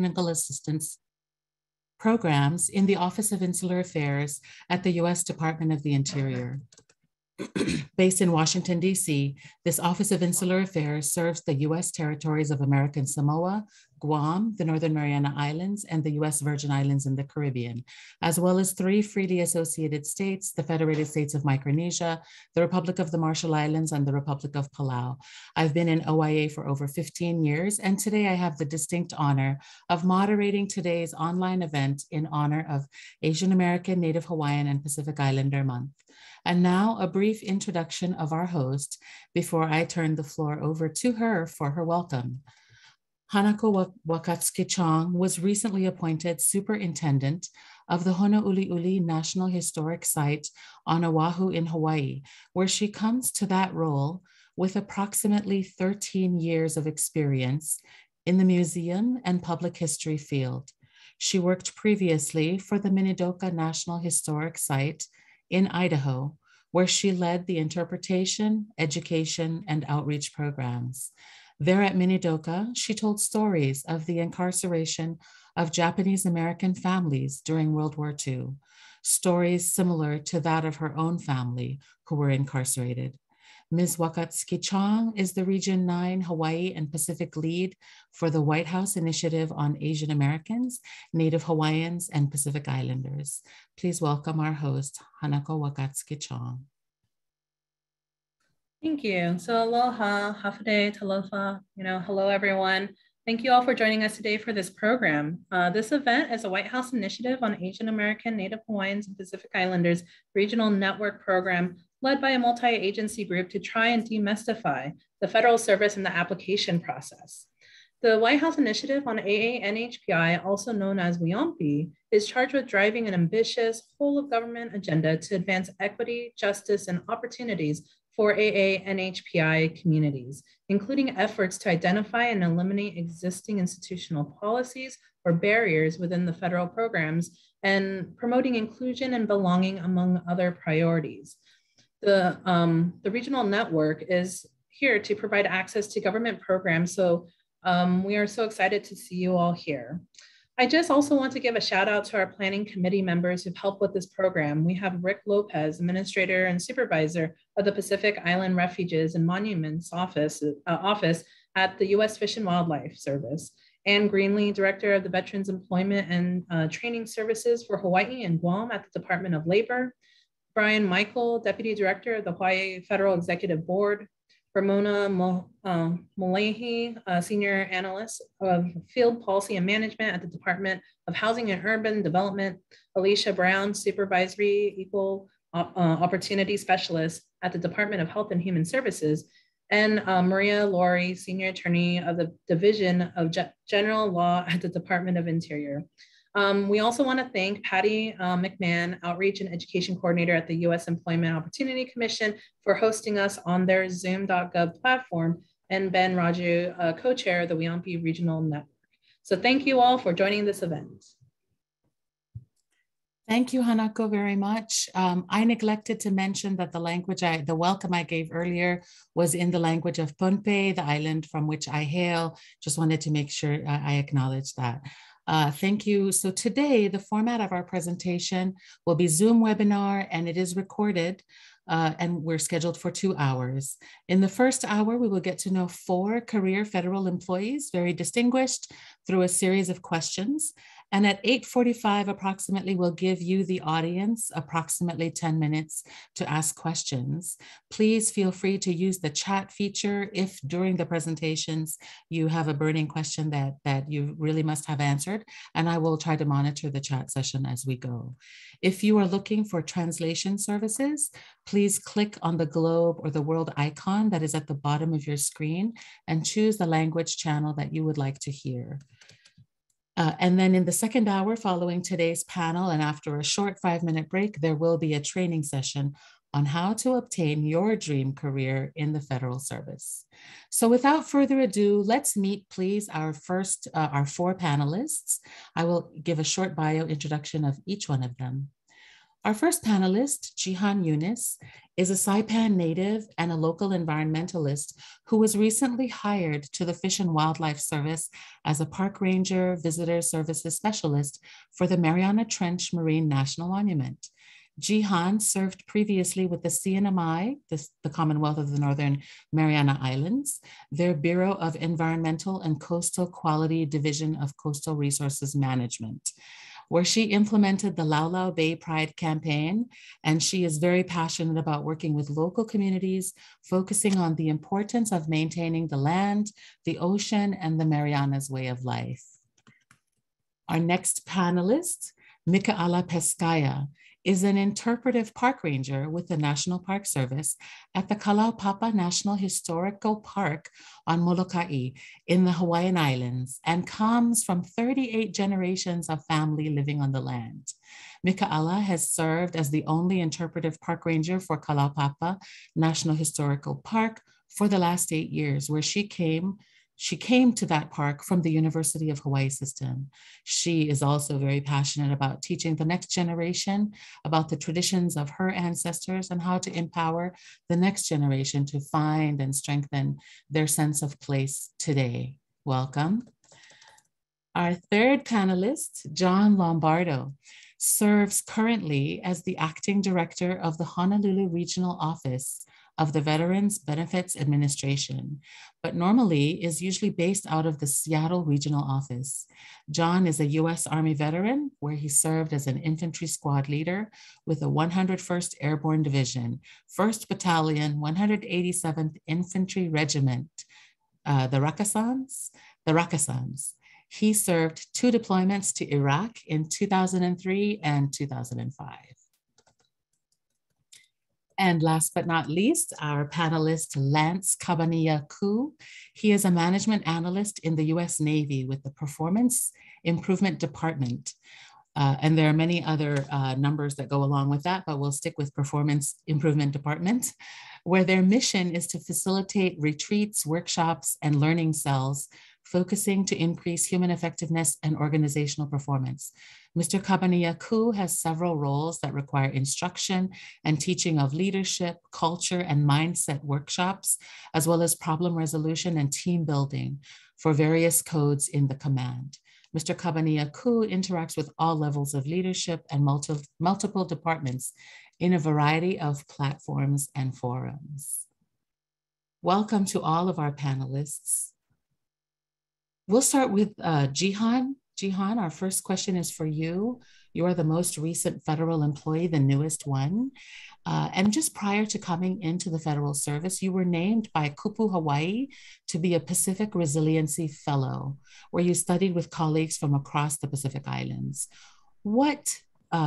Technical Assistance Programs in the Office of Insular Affairs at the U.S. Department of the Interior. Based in Washington, D.C., this Office of Insular Affairs serves the U.S. territories of American Samoa, Guam, the Northern Mariana Islands, and the U.S. Virgin Islands in the Caribbean, as well as 3 freely associated states, the Federated States of Micronesia, the Republic of the Marshall Islands, and the Republic of Palau. I've been in OIA for over 15 years, and today I have the distinct honor of moderating today's online event in honor of Asian American, Native Hawaiian, and Pacific Islander Month. And now a brief introduction of our host before I turn the floor over to her for her welcome. Hanako Wakatsuki-Chong was recently appointed Superintendent of the Honouliuli National Historic Site on Oahu in Hawaii, where she comes to that role with approximately 13 years of experience in the museum and public history field. She worked previously for the Minidoka National Historic Site in Idaho, where she led the interpretation, education, and outreach programs. There at Minidoka, she told stories of the incarceration of Japanese American families during World War II, stories similar to that of her own family who were incarcerated. Ms. Wakatsuki-Chong is the Region 9 Hawaii and Pacific lead for the White House Initiative on Asian Americans, Native Hawaiians, and Pacific Islanders. Please welcome our host, Hanako Wakatsuki-Chong. Thank you. So aloha, hafide, talofa, hello everyone. Thank you all for joining us today for this program. This event is a White House Initiative on Asian American, Native Hawaiians, and Pacific Islanders regional network program led by a multi-agency group to try and demystify the federal service and the application process. The White House Initiative on WHIAANHPI, also known as WHIAANHPI, is charged with driving an ambitious whole-of-government agenda to advance equity, justice, and opportunities for WHIAANHPI communities, including efforts to identify and eliminate existing institutional policies or barriers within the federal programs and promoting inclusion and belonging among other priorities. The regional network is here to provide access to government programs. So we are so excited to see you all here. I just also want to give a shout out to our planning committee members who've helped with this program. We have Rick Lopez, Administrator and Supervisor of the Pacific Island Refuges and Monuments Office at the U.S. Fish and Wildlife Service. Ann Greenlee, Director of the Veterans Employment and Training Services for Hawaii and Guam at the Department of Labor. Brian Michael, Deputy Director of the Hawaii Federal Executive Board. Ramona Mulahi, Senior Analyst of Field Policy and Management at the Department of Housing and Urban Development. Alicia Brown, Supervisory Equal Opportunity Specialist at the Department of Health and Human Services. And Maria Laurie, Senior Attorney of the Division of General Law at the Department of Interior. We also want to thank Patty McMahon, Outreach and Education Coordinator at the U.S. Employment Opportunity Commission, for hosting us on their Zoom.gov platform, and Ben Raju, co-chair of the WHIAANHPI Regional Network. So thank you all for joining this event. Thank you, Hanako, very much. I neglected to mention that the welcome I gave earlier was in the language of Pohnpei, the island from which I hail. Just wanted to make sure I acknowledge that. Thank you. So today, the format of our presentation will be Zoom webinar, and it is recorded, and we're scheduled for 2 hours. In the first hour, we will get to know 4 career federal employees, very distinguished, through a series of questions. And at 8:45 approximately, we'll give you, the audience, approximately 10 minutes to ask questions. Please feel free to use the chat feature if during the presentations you have a burning question that you really must have answered, and I will try to monitor the chat session as we go. If you are looking for translation services, please click on the globe or the world icon that is at the bottom of your screen and choose the language channel that you would like to hear. And then in the second hour following today's panel, and after a short 5-minute break, there will be a training session on how to obtain your dream career in the federal service. So without further ado, let's meet, please, our 4 panelists. I will give a short bio introduction of each one of them. Our first panelist, Jihan Yunus, is a Saipan native and a local environmentalist who was recently hired to the Fish and Wildlife Service as a park ranger visitor services specialist for the Mariana Trench Marine National Monument. Jihan served previously with the CNMI, the Commonwealth of the Northern Mariana Islands, their Bureau of Environmental and Coastal Quality Division of Coastal Resources Management, where she implemented the Lau Lau Bay Pride campaign, and she is very passionate about working with local communities, focusing on the importance of maintaining the land, the ocean, and the Marianas way of life. Our next panelist, Mikhaila Pescaya, is an interpretive park ranger with the National Park Service at the Kalaupapa National Historical Park on Molokai in the Hawaiian Islands and comes from 38 generations of family living on the land. Mikhaila has served as the only interpretive park ranger for Kalaupapa National Historical Park for the last 8 years, where she came to that park from the University of Hawaii system. She is also very passionate about teaching the next generation about the traditions of her ancestors and how to empower the next generation to find and strengthen their sense of place today. Welcome. Our third panelist, John Lombardo, serves currently as the acting director of the Honolulu Regional Office of the Veterans Benefits Administration, but normally is usually based out of the Seattle Regional Office. John is a U.S. Army veteran where he served as an infantry squad leader with the 101st Airborne Division, 1st Battalion, 187th Infantry Regiment, the Rakasans. He served 2 deployments to Iraq in 2003 and 2005. And last but not least, our panelist, Lance Cabaniyaku. He is a management analyst in the US Navy with the Performance Improvement Department. And there are many other numbers that go along with that, but we'll stick with Performance Improvement Department, where their mission is to facilitate retreats, workshops, and learning cells, focusing to increase human effectiveness and organizational performance. Mr. Cabaniyaku has several roles that require instruction and teaching of leadership, culture, and mindset workshops, as well as problem resolution and team building for various codes in the command. Mr. Cabaniyaku interacts with all levels of leadership and multiple departments in a variety of platforms and forums. Welcome to all of our panelists. We'll start with Jihan. Jihan, our first question is for you. You are the most recent federal employee, the newest one. And just prior to coming into the federal service, you were named by Kupu Hawaii to be a Pacific Resiliency Fellow, where you studied with colleagues from across the Pacific Islands. What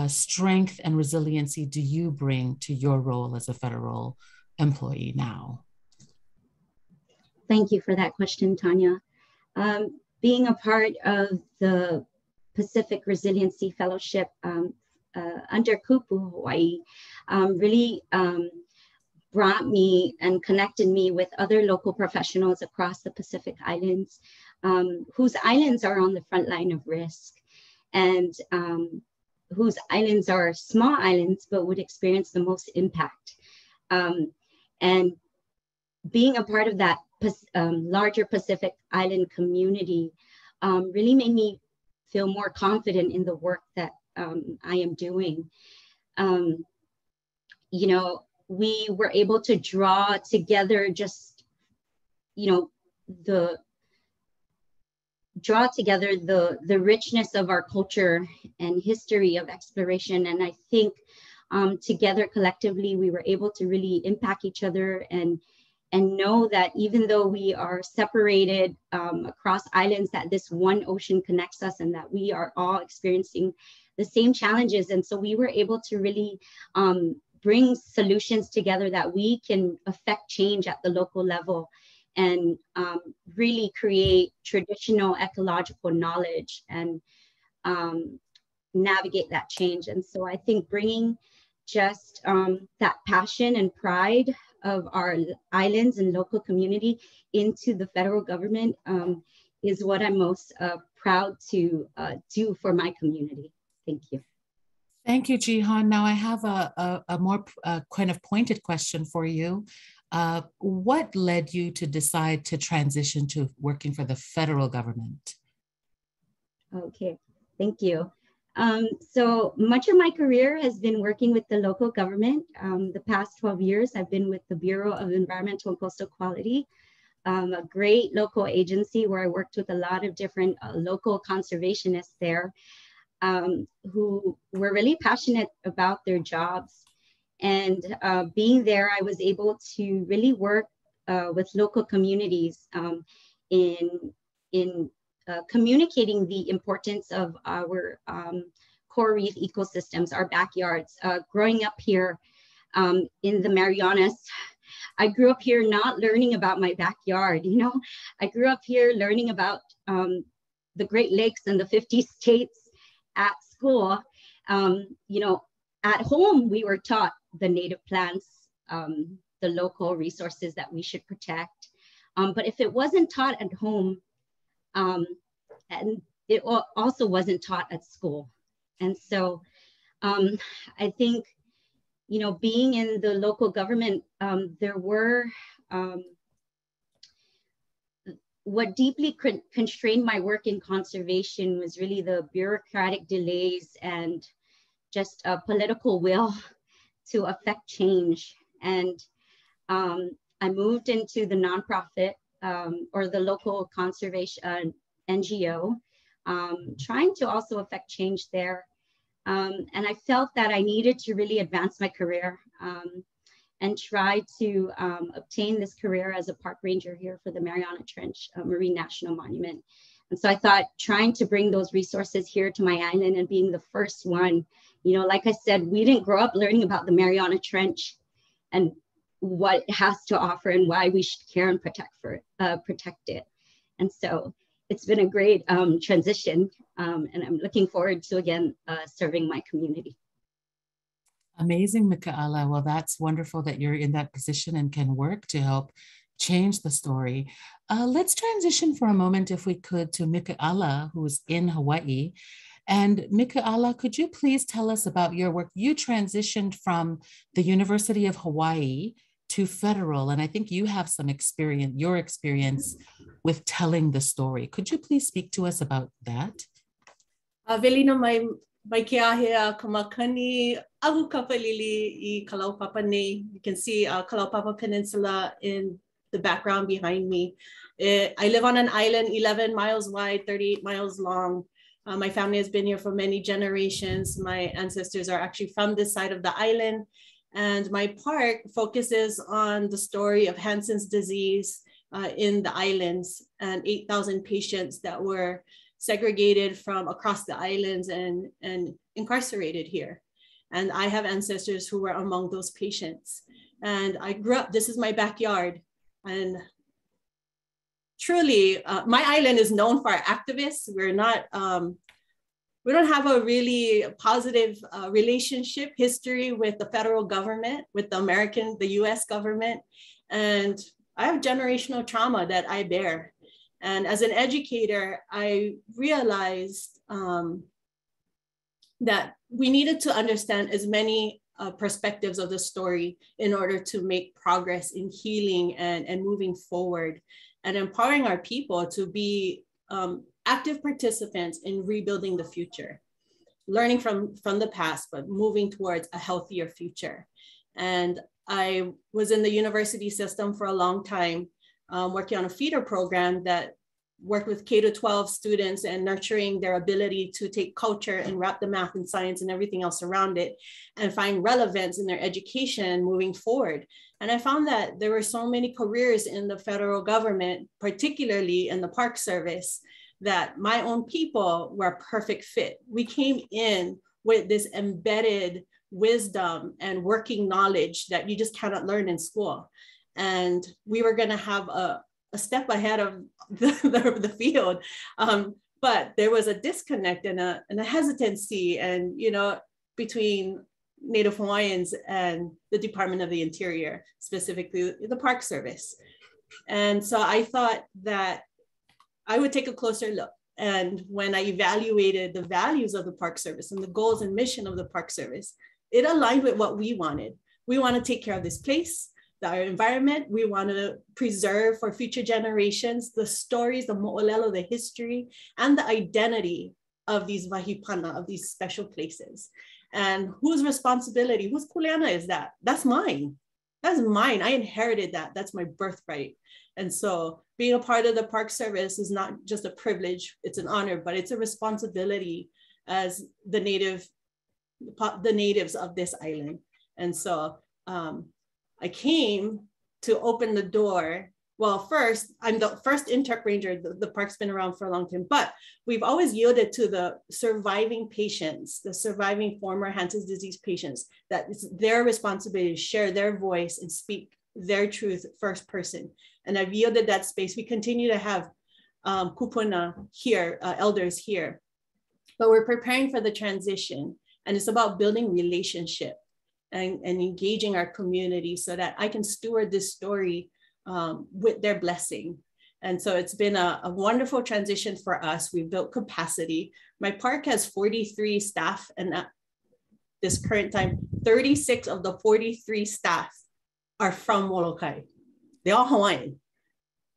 strength and resiliency do you bring to your role as a federal employee now? Thank you for that question, Tanya. Being a part of the Pacific Resiliency Fellowship under Kupu Hawaii really brought me and connected me with other local professionals across the Pacific Islands, whose islands are on the front line of risk, and whose islands are small islands but would experience the most impact. And being a part of that larger Pacific Island community really made me feel more confident in the work that I am doing. You know, we were able to draw together just, you know, the richness of our culture and history of exploration. And I think together collectively, we were able to really impact each other and know that even though we are separated across islands, that this one ocean connects us and that we are all experiencing the same challenges. And so we were able to really bring solutions together that we can affect change at the local level and really create traditional ecological knowledge and navigate that change. And so I think bringing just that passion and pride of our islands and local community into the federal government is what I'm most proud to do for my community. Thank you. Thank you, Jihan. Now I have a more kind of pointed question for you. What led you to decide to transition to working for the federal government? Okay, thank you. So much of my career has been working with the local government. The past 12 years, I've been with the Bureau of Environmental and Coastal Quality, a great local agency where I worked with a lot of different local conservationists there who were really passionate about their jobs. And being there, I was able to really work with local communities in communicating the importance of our coral reef ecosystems, our backyards. Growing up here in the Marianas, I grew up here not learning about my backyard, you know. I grew up here learning about the Great Lakes and the 50 states at school. You know, at home, we were taught the native plants, the local resources that we should protect. But if it wasn't taught at home, and it also wasn't taught at school. And so I think, you know, being in the local government, there were, what deeply constrained my work in conservation was really the bureaucratic delays and just a political will to affect change. And I moved into the nonprofit or the local conservation NGO, trying to also affect change there. And I felt that I needed to really advance my career and try to obtain this career as a park ranger here for the Mariana Trench Marine National Monument. And so I thought trying to bring those resources here to my island and being the first one, you know, like I said, we didn't grow up learning about the Mariana Trench and what it has to offer and why we should care and protect it. And so it's been a great transition, and I'm looking forward to, again, serving my community. Amazing, Mikhaila. Well, that's wonderful that you're in that position and can work to help change the story. Let's transition for a moment, if we could, to Mikhaila, who's in Hawaii. And Mikhaila, could you please tell us about your work? You transitioned from the University of Hawaii to federal, and I think you have some experience, your experience with telling the story. Could you please speak to us about that? Velina mai ke ahea kamakani ahu kapalili I Kalaupapa nei. You can see Kalaupapa Peninsula in the background behind me. I live on an island 11 miles wide, 38 miles long. My family has been here for many generations. My ancestors are actually from this side of the island. And my park focuses on the story of Hansen's disease in the islands and 8,000 patients that were segregated from across the islands and incarcerated here. And I have ancestors who were among those patients. And I grew up, this is my backyard. And truly, my island is known for our activists. We're not, we don't have a really positive relationship history with the federal government, with the US government. And I have generational trauma that I bear. And as an educator, I realized that we needed to understand as many perspectives of the story in order to make progress in healing and moving forward and empowering our people to be active participants in rebuilding the future, learning from the past, but moving towards a healthier future. And I was in the university system for a long time, working on a feeder program that worked with K-12 students and nurturing their ability to take culture and wrap the math and science and everything else around it and find relevance in their education moving forward. And I found that there were so many careers in the federal government, particularly in the Park Service, that my own people were a perfect fit. We came in with this embedded wisdom and working knowledge that you just cannot learn in school. And we were gonna have a step ahead of the field. But there was a disconnect and a hesitancy and, you know, between Native Hawaiians and the Department of the Interior, specifically the Park Service. And so I thought that I would take a closer look And when I evaluated the values of the Park Service and the goals and mission of the Park Service, it aligned with what we wanted. We want to take care of this place, our environment. We want to preserve for future generations the stories, the mo'olelo, the history, and the identity of these wahipana, of these special places. And whose responsibility, whose kuleana is that? That's mine. That's mine. I inherited that. That's my birthright. And so being a part of the Park Service is not just a privilege, it's an honor, but it's a responsibility as the natives of this island. And so I came to open the door. Well, first, I'm the first interp ranger. The park's been around for a long time, but we've always yielded to the surviving patients, the surviving former Hansen's disease patients, that it's their responsibility to share their voice and speak their truth first person. And I've yielded that space. We continue to have kupuna here, elders here, but we're preparing for the transition. And it's about building relationship and engaging our community so that I can steward this story with their blessing. And so it's been a wonderful transition for us. We've built capacity. My park has 43 staff, and at this current time, 36 of the 43 staff are from Molokai. They're all Hawaiian.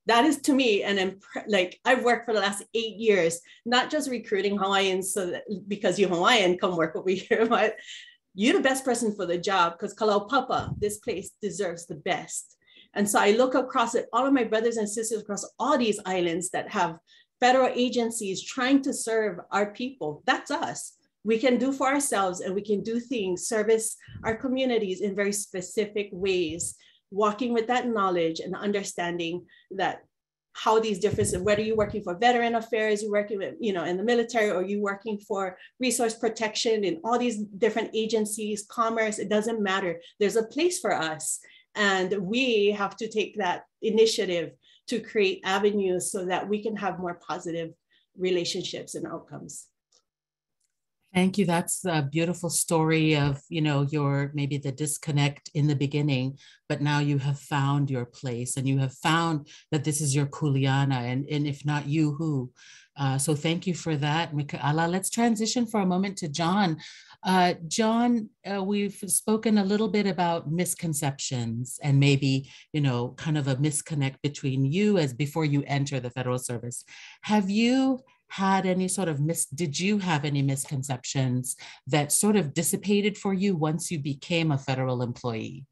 That is, to me, and like I've worked for the last 8 years, not just recruiting Hawaiians so that because you're Hawaiian, come work over here, but you're the best person for the job because Kalaupapa, this place deserves the best. And so I look across at all of my brothers and sisters across all these islands that have federal agencies trying to serve our people. That's us. We can do for ourselves, and we can do things, service our communities in very specific ways, walking with that knowledge and understanding that how these differences, whether you're working for veteran affairs, you're working with, in the military, or you're working for resource protection in all these different agencies, commerce, it doesn't matter. There's a place for us. And we have to take that initiative to create avenues so that we can have more positive relationships and outcomes. Thank you. That's a beautiful story of, your maybe the disconnect in the beginning, but now you have found your place and you have found that this is your kuleana, and if not you, who? So thank you for that, Mikhaila. Let's transition for a moment to John. John, we've spoken a little bit about misconceptions and maybe, kind of a misconnect between you as before you enter the federal service. Have you had any sort of did you have any misconceptions that sort of dissipated for you once you became a federal employee?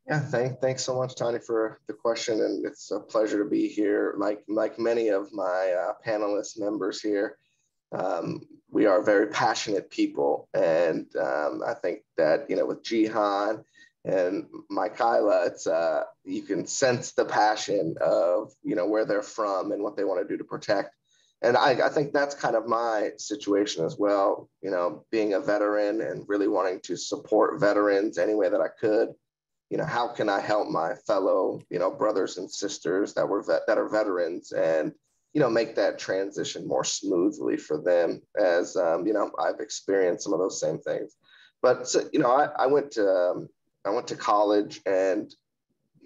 Yeah, thanks so much, Tanya, for the question. And it's a pleasure to be here. Like many of my panelist members here, we are very passionate people. And I think that, with Jihan and Mikhaila, it's you can sense the passion of, where they're from and what they want to do to protect. And I think that's kind of my situation as well, being a veteran and really wanting to support veterans any way that I could. How can I help my fellow, brothers and sisters that are veterans and, make that transition more smoothly for them as, I've experienced some of those same things. But, I went to college and,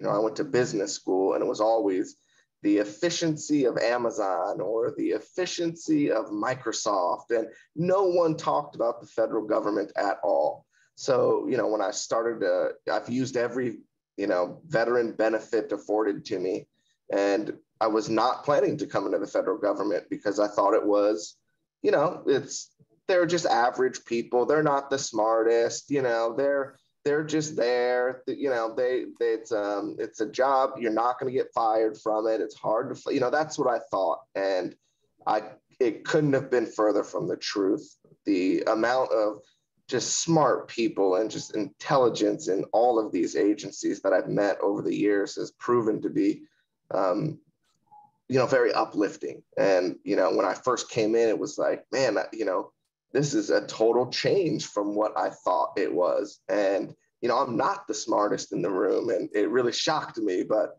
I went to business school, and it was always the efficiency of Amazon or the efficiency of Microsoft. And no one talked about the federal government at all. So, when I started, I've used every, veteran benefit afforded to me. And I was not planning to come into the federal government because I thought it was, they're just average people. They're not the smartest, they're just there, it's a job. You're not going to get fired from it. It's hard to, that's what I thought. And it couldn't have been further from the truth. The amount of just smart people and just intelligence in all of these agencies that I've met over the years has proven to be, very uplifting. And, when I first came in, it was like, man, this is a total change from what I thought it was. And, I'm not the smartest in the room, and it really shocked me, but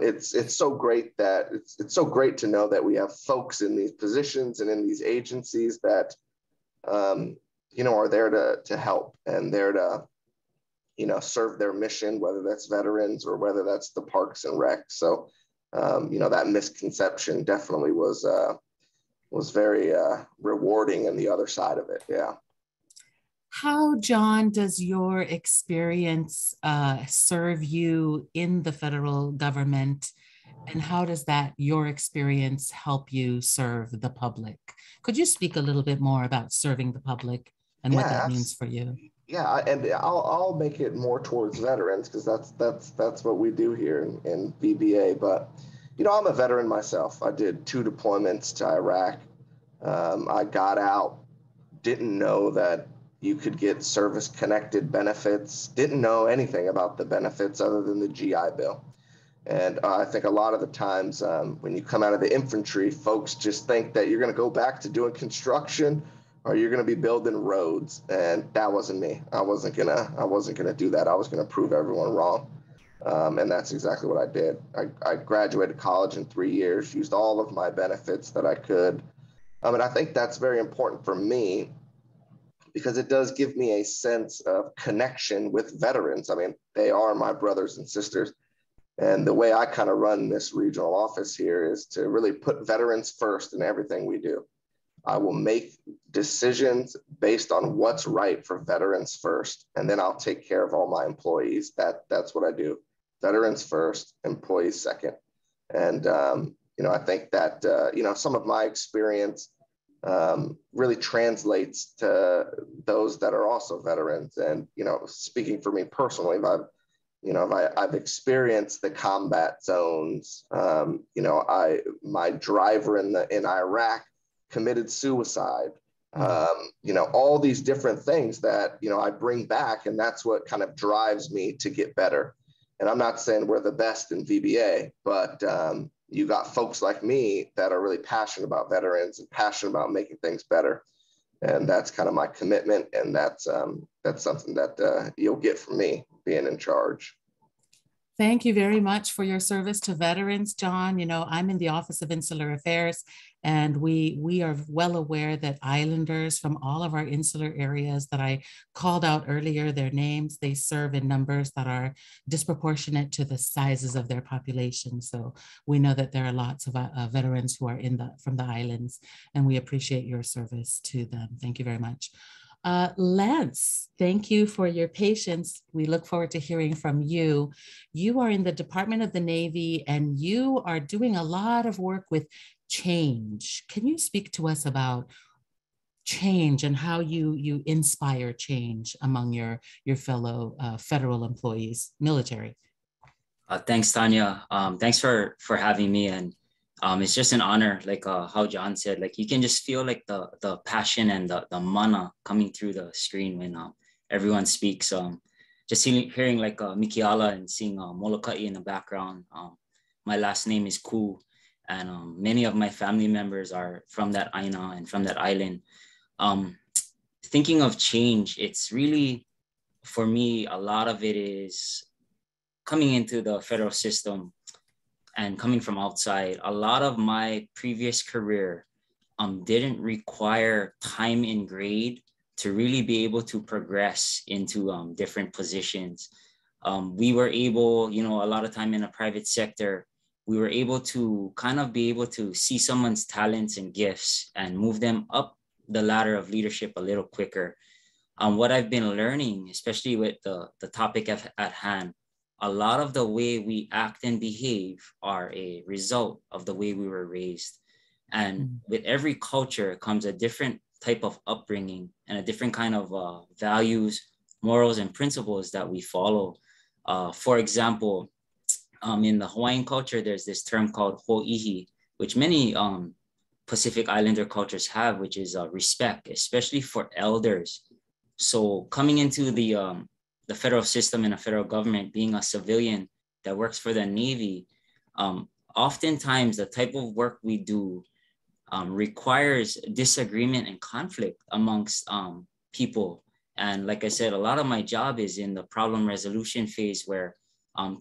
it's so great that it's so great to know that we have folks in these positions and in these agencies that, are there to help and there to, serve their mission, whether that's veterans or whether that's the Parks and Rec. So, that misconception definitely was very rewarding in the other side of it. Yeah. How, John, does your experience serve you in the federal government? And how does your experience help you serve the public? Could you speak a little bit more about serving the public and what that means for you? Yeah, and I'll make it more towards veterans, because that's what we do here in VBA. But I'm a veteran myself. I did 2 deployments to Iraq. I got out, didn't know that you could get service-connected benefits, didn't know anything about the benefits other than the GI Bill. And I think a lot of the times when you come out of the infantry, folks just think that you're going to go back to doing construction or you're going to be building roads. And that wasn't me. I wasn't gonna do that. I was going to prove everyone wrong. And that's exactly what I did. I graduated college in 3 years, used all of my benefits that I could. And I think that's very important for me, because it does give me a sense of connection with veterans. I mean, they are my brothers and sisters. And the way I kind of run this regional office here is to really put veterans first in everything we do. I will make decisions based on what's right for veterans first, and then I'll take care of all my employees. That's what I do. Veterans first, employees second. And, I think that, some of my experience really translates to those that are also veterans. And, speaking for me personally, I've experienced the combat zones. My driver in Iraq committed suicide. All these different things that, I bring back, and that's what kind of drives me to get better. And I'm not saying we're the best in VBA, but you got folks like me that are really passionate about veterans and passionate about making things better. And that's kind of my commitment. And that's something that you'll get from me being in charge. Thank you very much for your service to veterans, John. I'm in the Office of Insular Affairs, and we are well aware that islanders from all of our insular areas that I called out earlier, their names, they serve in numbers that are disproportionate to the sizes of their population. So we know that there are lots of veterans who are from the islands, and we appreciate your service to them. Thank you very much. Lance, thank you for your patience. We look forward to hearing from you. You are in the Department of the Navy, and you are doing a lot of work with change. Can you speak to us about change and how you inspire change among your fellow federal employees, military? Thanks, Tanya. Thanks for having me. And it's just an honor, like how John said, like you can just feel like the passion and the mana coming through the screen when everyone speaks. Just hearing like Mikhaila and seeing Molokai in the background. My last name is Ku, and many of my family members are from that Aina and from that island. Thinking of change, it's really, for me, a lot of it is coming into the federal system and coming from outside. A lot of my previous career didn't require time in grade to really be able to progress into different positions. We were able, a lot of time in the private sector, we were able to kind of be able to see someone's talents and gifts and move them up the ladder of leadership a little quicker. What I've been learning, especially with the topic at hand, a lot of the way we act and behave are a result of the way we were raised. And with every culture comes a different type of upbringing and a different kind of values, morals, and principles that we follow. For example, in the Hawaiian culture, there's this term called ho'ihi, which many Pacific Islander cultures have, which is respect, especially for elders. So coming into the federal system and the federal government, being a civilian that works for the Navy, oftentimes the type of work we do requires disagreement and conflict amongst people. And like I said, a lot of my job is in the problem resolution phase where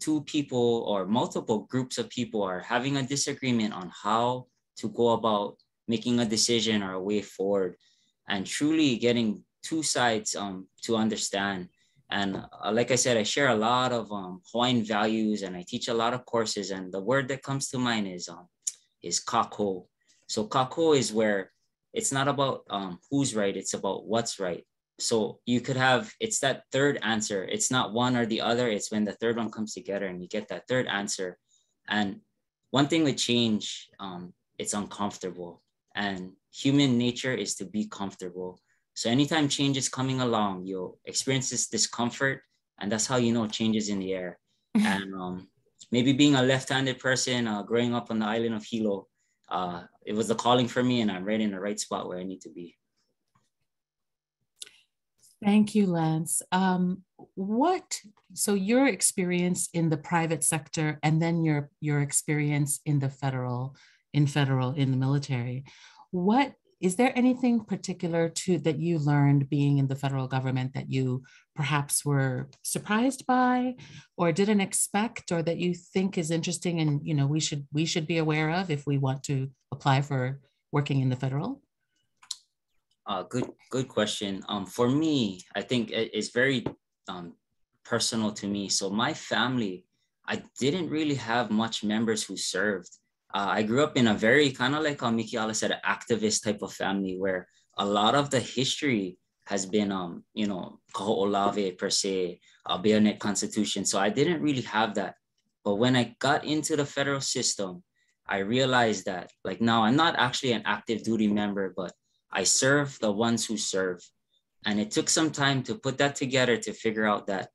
2 people or multiple groups of people are having a disagreement on how to go about making a decision or a way forward, and truly getting 2 sides to understand. And like I said, I share a lot of Hawaiian values, and I teach a lot of courses. And the word that comes to mind is kako. So kako is where it's not about who's right, it's about what's right. So you could have, it's that third answer. It's not one or the other. It's when the third one comes together and you get that third answer. And one thing with change, it's uncomfortable. And human nature is to be comfortable. So anytime change is coming along, you'll experience this discomfort. And that's how you know change is in the air. And maybe being a left-handed person, growing up on the island of Hilo, it was the calling for me, and I'm right in the right spot where I need to be. Thank you, Lance. So your experience in the private sector and then your experience in the in the military, is there anything particular that you learned being in the federal government that you perhaps were surprised by or didn't expect, or that you think is interesting and we should be aware of if we want to apply for working in the federal? Good question. For me, I think it's very personal to me. So my family, I didn't really have much members who served. I grew up in a very kind of like Mikhaila said, activist type of family where a lot of the history has been, Kaho'olawe per se, bayonet constitution. So I didn't really have that. But when I got into the federal system, I realized that like now I'm not actually an active duty member, but I serve the ones who serve. And it took some time to put that together to figure out that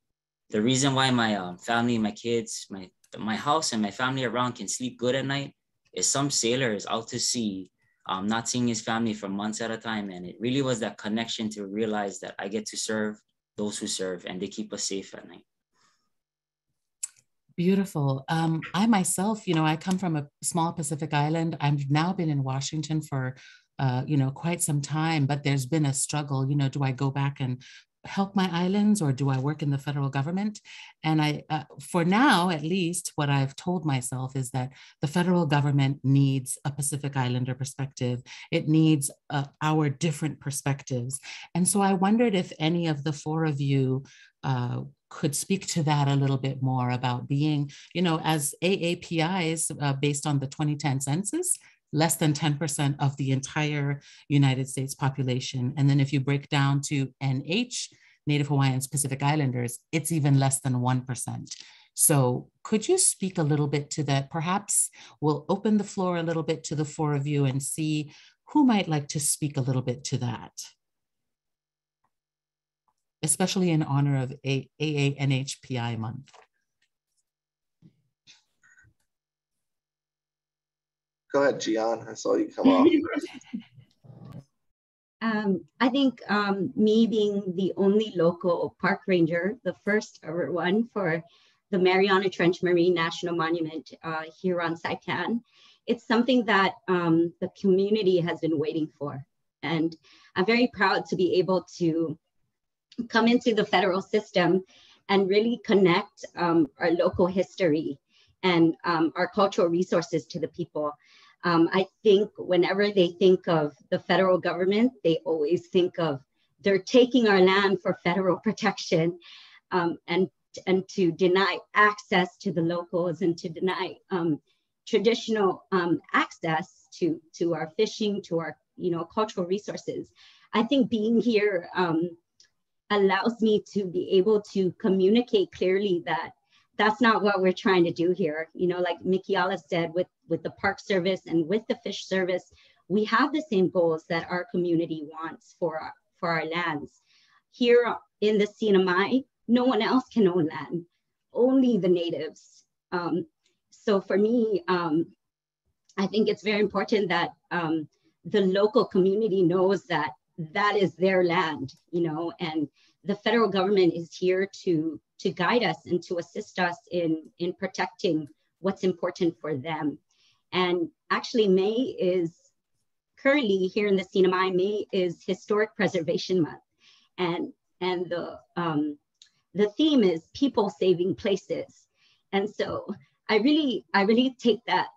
the reason why my family, my kids, my house and my family around can sleep good at night is some sailor is out to sea, not seeing his family for months at a time. And it really was that connection to realize that I get to serve those who serve and they keep us safe at night. Beautiful. I myself, I come from a small Pacific island. I've now been in Washington for quite some time, but there's been a struggle, do I go back and help my islands or do I work in the federal government? And for now, at least what I've told myself is that the federal government needs a Pacific Islander perspective. It needs our different perspectives. And so I wondered if any of the four of you could speak to that a little bit more about being, as AAPIs based on the 2010 census, less than 10% of the entire United States population. And then if you break down to NH, Native Hawaiians, Pacific Islanders, it's even less than 1%. So could you speak a little bit to that? Perhaps we'll open the floor a little bit to the four of you and see who might like to speak a little bit to that, especially in honor of AANHPI month. Go ahead, Gian. I saw you come off. I think me being the only local park ranger, the first ever one for the Mariana Trench Marine National Monument here on Saipan, it's something that the community has been waiting for. And I'm very proud to be able to come into the federal system and really connect our local history and our cultural resources to the people. I think whenever they think of the federal government, they always think of they're taking our land for federal protection and to deny access to the locals and to deny traditional access to our fishing, to our cultural resources. I think being here allows me to be able to communicate clearly that that's not what we're trying to do here. Like Mikhaila said, with the Park Service and with the Fish Service, we have the same goals that our community wants for our lands. Here in the CNMI, no one else can own land, only the natives. So for me, I think it's very important that the local community knows that that is their land, and the federal government is here to guide us and to assist us in protecting what's important for them. And actually May is currently here in the CNMI, May is Historic Preservation Month. And the theme is people saving places. And so I really take that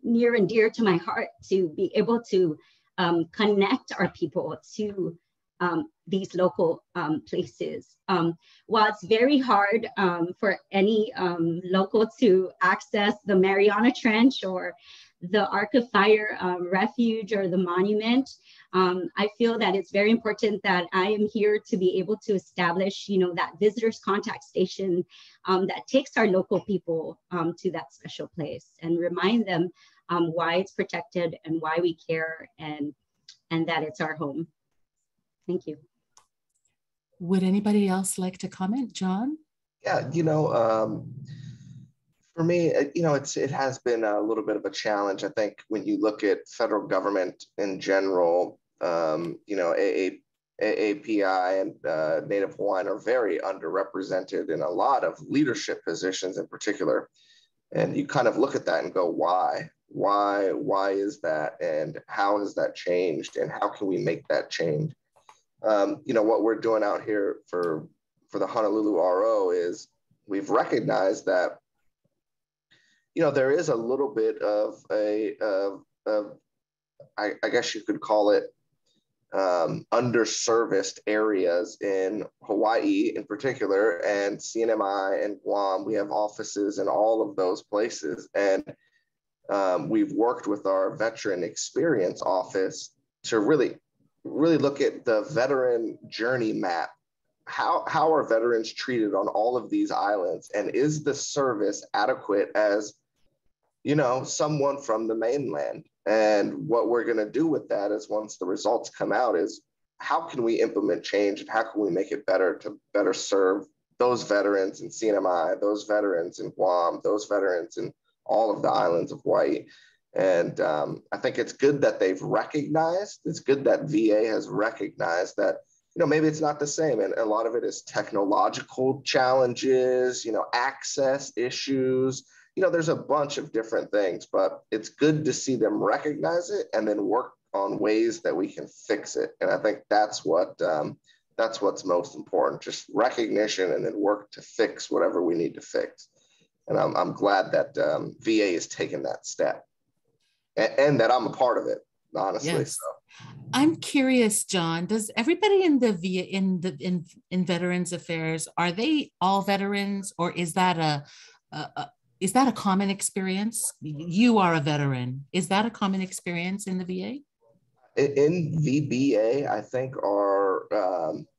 near and dear to my heart to be able to connect our people to these local places. While it's very hard for any local to access the Mariana Trench or the Arc of Fire refuge or the monument. I feel that it's very important that I am here to be able to establish, that visitors contact station that takes our local people to that special place and remind them why it's protected and why we care and that it's our home. Thank you. Would anybody else like to comment, John? Yeah, for me, it has been a little bit of a challenge. I think when you look at federal government in general, AAPI and Native Hawaiian are very underrepresented in a lot of leadership positions in particular. And you kind of look at that and go, why? Why is that? And how has that changed? And how can we make that change? What we're doing out here for the Honolulu RO is we've recognized that, there is a little bit of I guess you could call it underserviced areas in Hawaii in particular, and CNMI and Guam. We have offices in all of those places. And we've worked with our veteran experience office to really look at the veteran journey map. How are veterans treated on all of these islands? And is the service adequate as, someone from the mainland? And what we're going to do with that is, once the results come out, is how can we implement change and how can we make it better to better serve those veterans in CNMI, those veterans in Guam, those veterans in all of the islands of Hawaii. And I think it's good that they've recognized, it's good that VA has recognized that, maybe it's not the same. And a lot of it is technological challenges, access issues, there's a bunch of different things, but it's good to see them recognize it and then work on ways that we can fix it. And I think that's what's most important, just recognition and then work to fix whatever we need to fix. And I'm glad that VA is taking that step and that I'm a part of it, honestly. Yes. So. I'm curious, John, does everybody in the VA, in Veterans Affairs, are they all veterans, or is that a common experience? You are a veteran. Is that a common experience in the VA? In VBA, I think our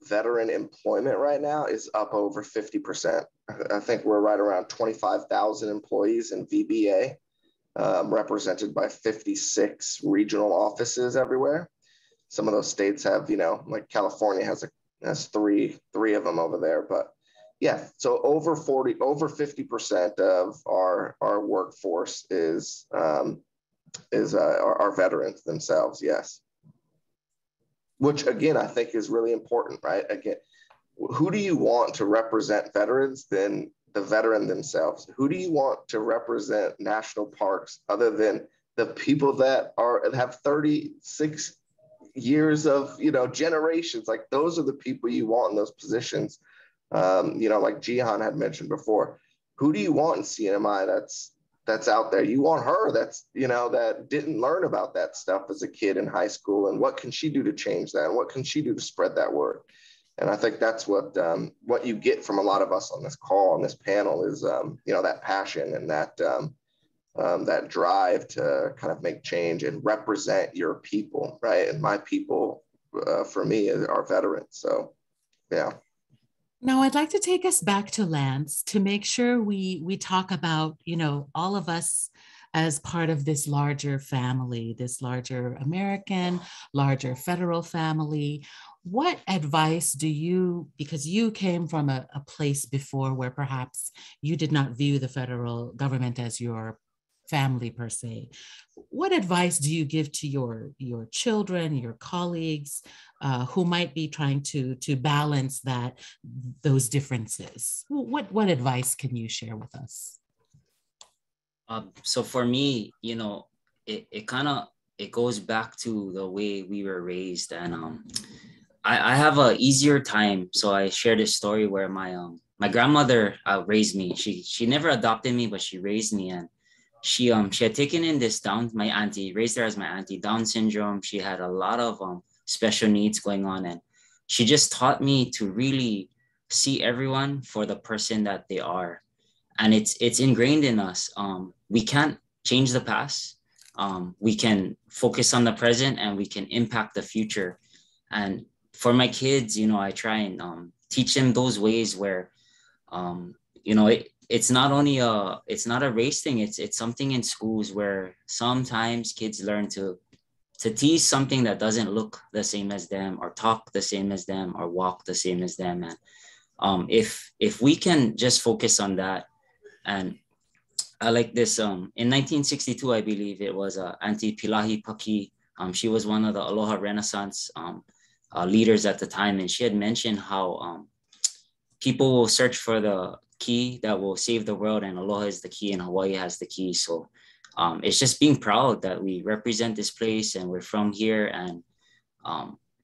veteran employment right now is up over 50%. I think we're right around 25,000 employees in VBA, represented by 56 regional offices everywhere. Some of those states have, like California has three of them over there, but yeah, so over 50% of our workforce is our veterans themselves. Yes. Which again, I think is really important, right? Again, who do you want to represent veterans than the veteran themselves? Who do you want to represent national parks other than the people that have 36 years of, generations? Like, those are the people you want in those positions. Like Jihan had mentioned before, who do you want in CNMI that's out there? You want her that's, that didn't learn about that stuff as a kid in high school, and what can she do to change that? And what can she do to spread that word? And I think that's what you get from a lot of us on this call, on this panel, is, that passion and that drive to kind of make change and represent your people, right? And my people, for me, are veterans. So, yeah. Now, I'd like to take us back to Lance to make sure we talk about, all of us as part of this larger family, this larger American, larger federal family. What advice do you, because you came from a place before where perhaps you did not view the federal government as your family per se, what advice do you give to your children, your colleagues who might be trying to balance those differences? What advice can you share with us? So for me, it goes back to the way we were raised, and I have a easier time. So I share this story where my grandmother raised me. She never adopted me, but she raised me, and she had taken in this my auntie, raised her as my auntie, Down syndrome. She had a lot of special needs going on, and she just taught me to really see everyone for the person that they are. And it's ingrained in us. We can't change the past, we can focus on the present and we can impact the future. And for my kids, you know, I try and teach them those ways where, you know, it's not only it's not a race thing. It's something in schools where sometimes kids learn to tease something that doesn't look the same as them, or talk the same as them, or walk the same as them. And if we can just focus on that. And I like this, in 1962, I believe it was Auntie Pilahi Paki. She was one of the Aloha Renaissance leaders at the time. And she had mentioned how people will search for the key that will save the world, and Aloha is the key and Hawaii has the key. So it's just being proud that we represent this place and we're from here. And,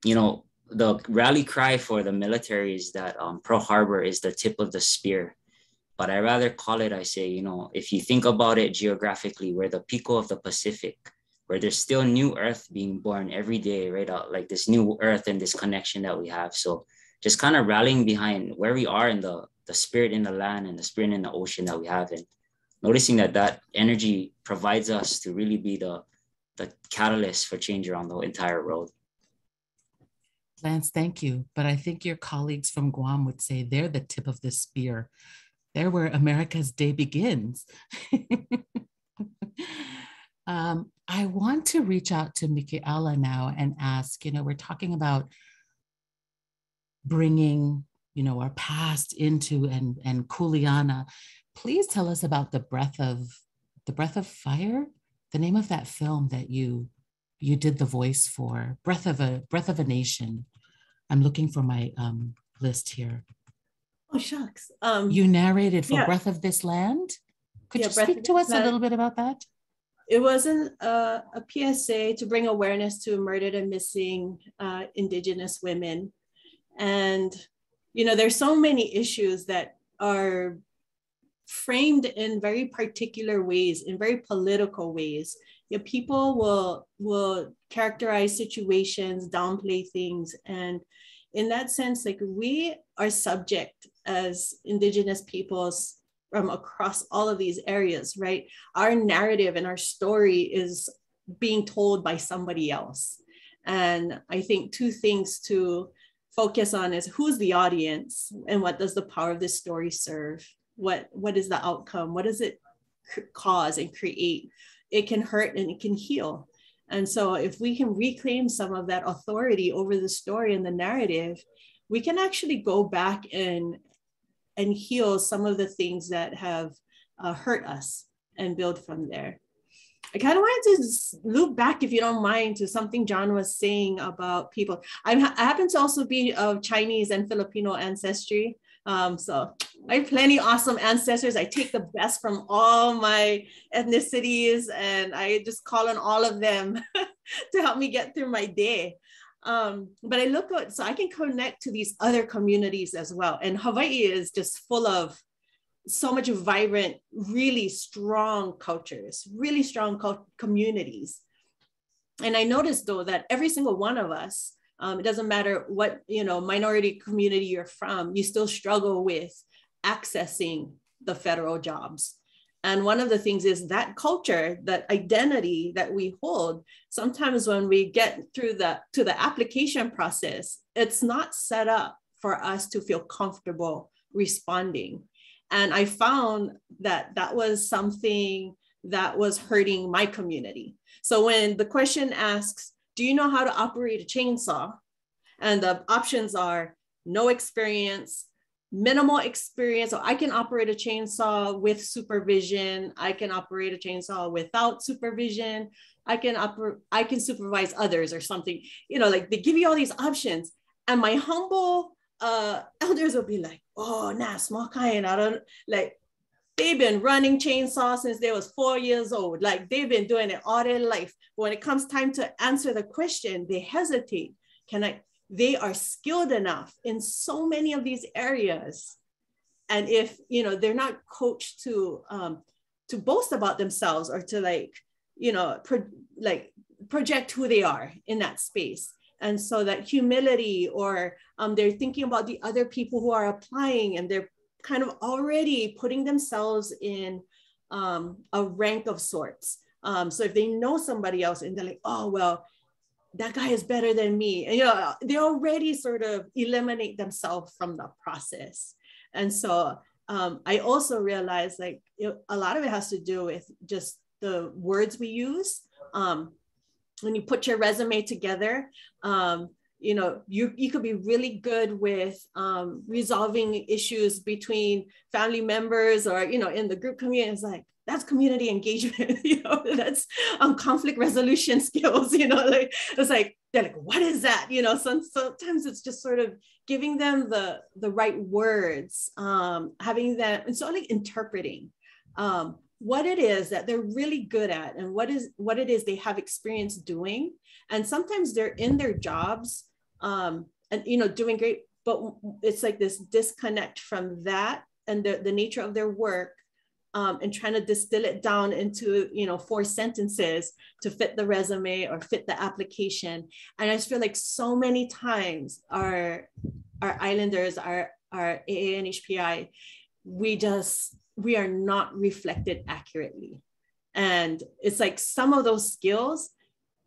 you know, the rally cry for the military is that Pearl Harbor is the tip of the spear. But I rather call it, I say, you know, if you think about it geographically, we're the pico of the Pacific, where there's still new earth being born every day, right? Like this new earth and this connection that we have. So just kind of rallying behind where we are in the spirit in the land and the spirit in the ocean that we have, and noticing that that energy provides us to really be the catalyst for change around the entire world. Lance, thank you. But I think your colleagues from Guam would say they're the tip of the spear. They're where America's day begins. I want to reach out to Mikhaila now and ask, you know, we're talking about bringing, you know, our past into and Kuleana. Please tell us about the breath of fire, the name of that film that you did the voice for, Breath of a Nation. I'm looking for my list here. Oh, shucks. You narrated for Breath of This Land. Could you speak to us a little bit about that? It wasn't a PSA to bring awareness to murdered and missing Indigenous women. And, you know, there's so many issues that are framed in very particular ways, in very political ways. You know, people will characterize situations, downplay things. And in that sense, like, we are subject as Indigenous peoples from across all of these areas, right? Our narrative and our story is being told by somebody else. And I think two things to focus on is who's the audience and what does the power of this story serve? What is the outcome? What does it cause and create? It can hurt and it can heal. And so if we can reclaim some of that authority over the story and the narrative, we can actually go back and heal some of the things that have hurt us and build from there. I kind of wanted to loop back, if you don't mind, to something John was saying about people. I happen to also be of Chinese and Filipino ancestry. So I have plenty awesome ancestors. I take the best from all my ethnicities and I just call on all of them to help me get through my day. But I look at, so I can connect to these other communities as well. And Hawaii is just full of so much vibrant, really strong cultures, really strong communities. And I noticed though that every single one of us, it doesn't matter what, you know, minority community you're from, you still struggle with accessing the federal jobs. And one of the things is that culture, that identity that we hold, sometimes when we get through to the application process, it's not set up for us to feel comfortable responding. And I found that that was something that was hurting my community. So when the question asks, do you know how to operate a chainsaw? And the options are no experience, minimal experience. So I can operate a chainsaw with supervision. I can operate a chainsaw without supervision. I can supervise others or something. You know, like they give you all these options. And my humble elders will be like, oh, nah, small kind. I don't like. They've been running chainsaws since they was 4 years old. Like they've been doing it all their life. But when it comes time to answer the question, they hesitate. They are skilled enough in so many of these areas. And if, you know, they're not coached to boast about themselves or to like, you know, project who they are in that space. And so that humility, or they're thinking about the other people who are applying and they're kind of already putting themselves in a rank of sorts. So if they know somebody else and they're like, oh, well, that guy is better than me. And, you know, they already sort of eliminate themselves from the process. And so I also realized like a lot of it has to do with just the words we use. When you put your resume together, you know, you could be really good with resolving issues between family members or, you know, in the group community. It's like, that's community engagement, you know, that's conflict resolution skills, you know, like, it's like, they're like, what is that? You know, sometimes it's just sort of giving them the right words, having them, and so like interpreting what it is that they're really good at and what it is they have experience doing. And sometimes they're in their jobs and, you know, doing great, but it's like this disconnect from that and the nature of their work. And trying to distill it down into, you know, 4 sentences to fit the resume or fit the application. And I just feel like so many times our islanders, our AANHPI, we are not reflected accurately. And it's like some of those skills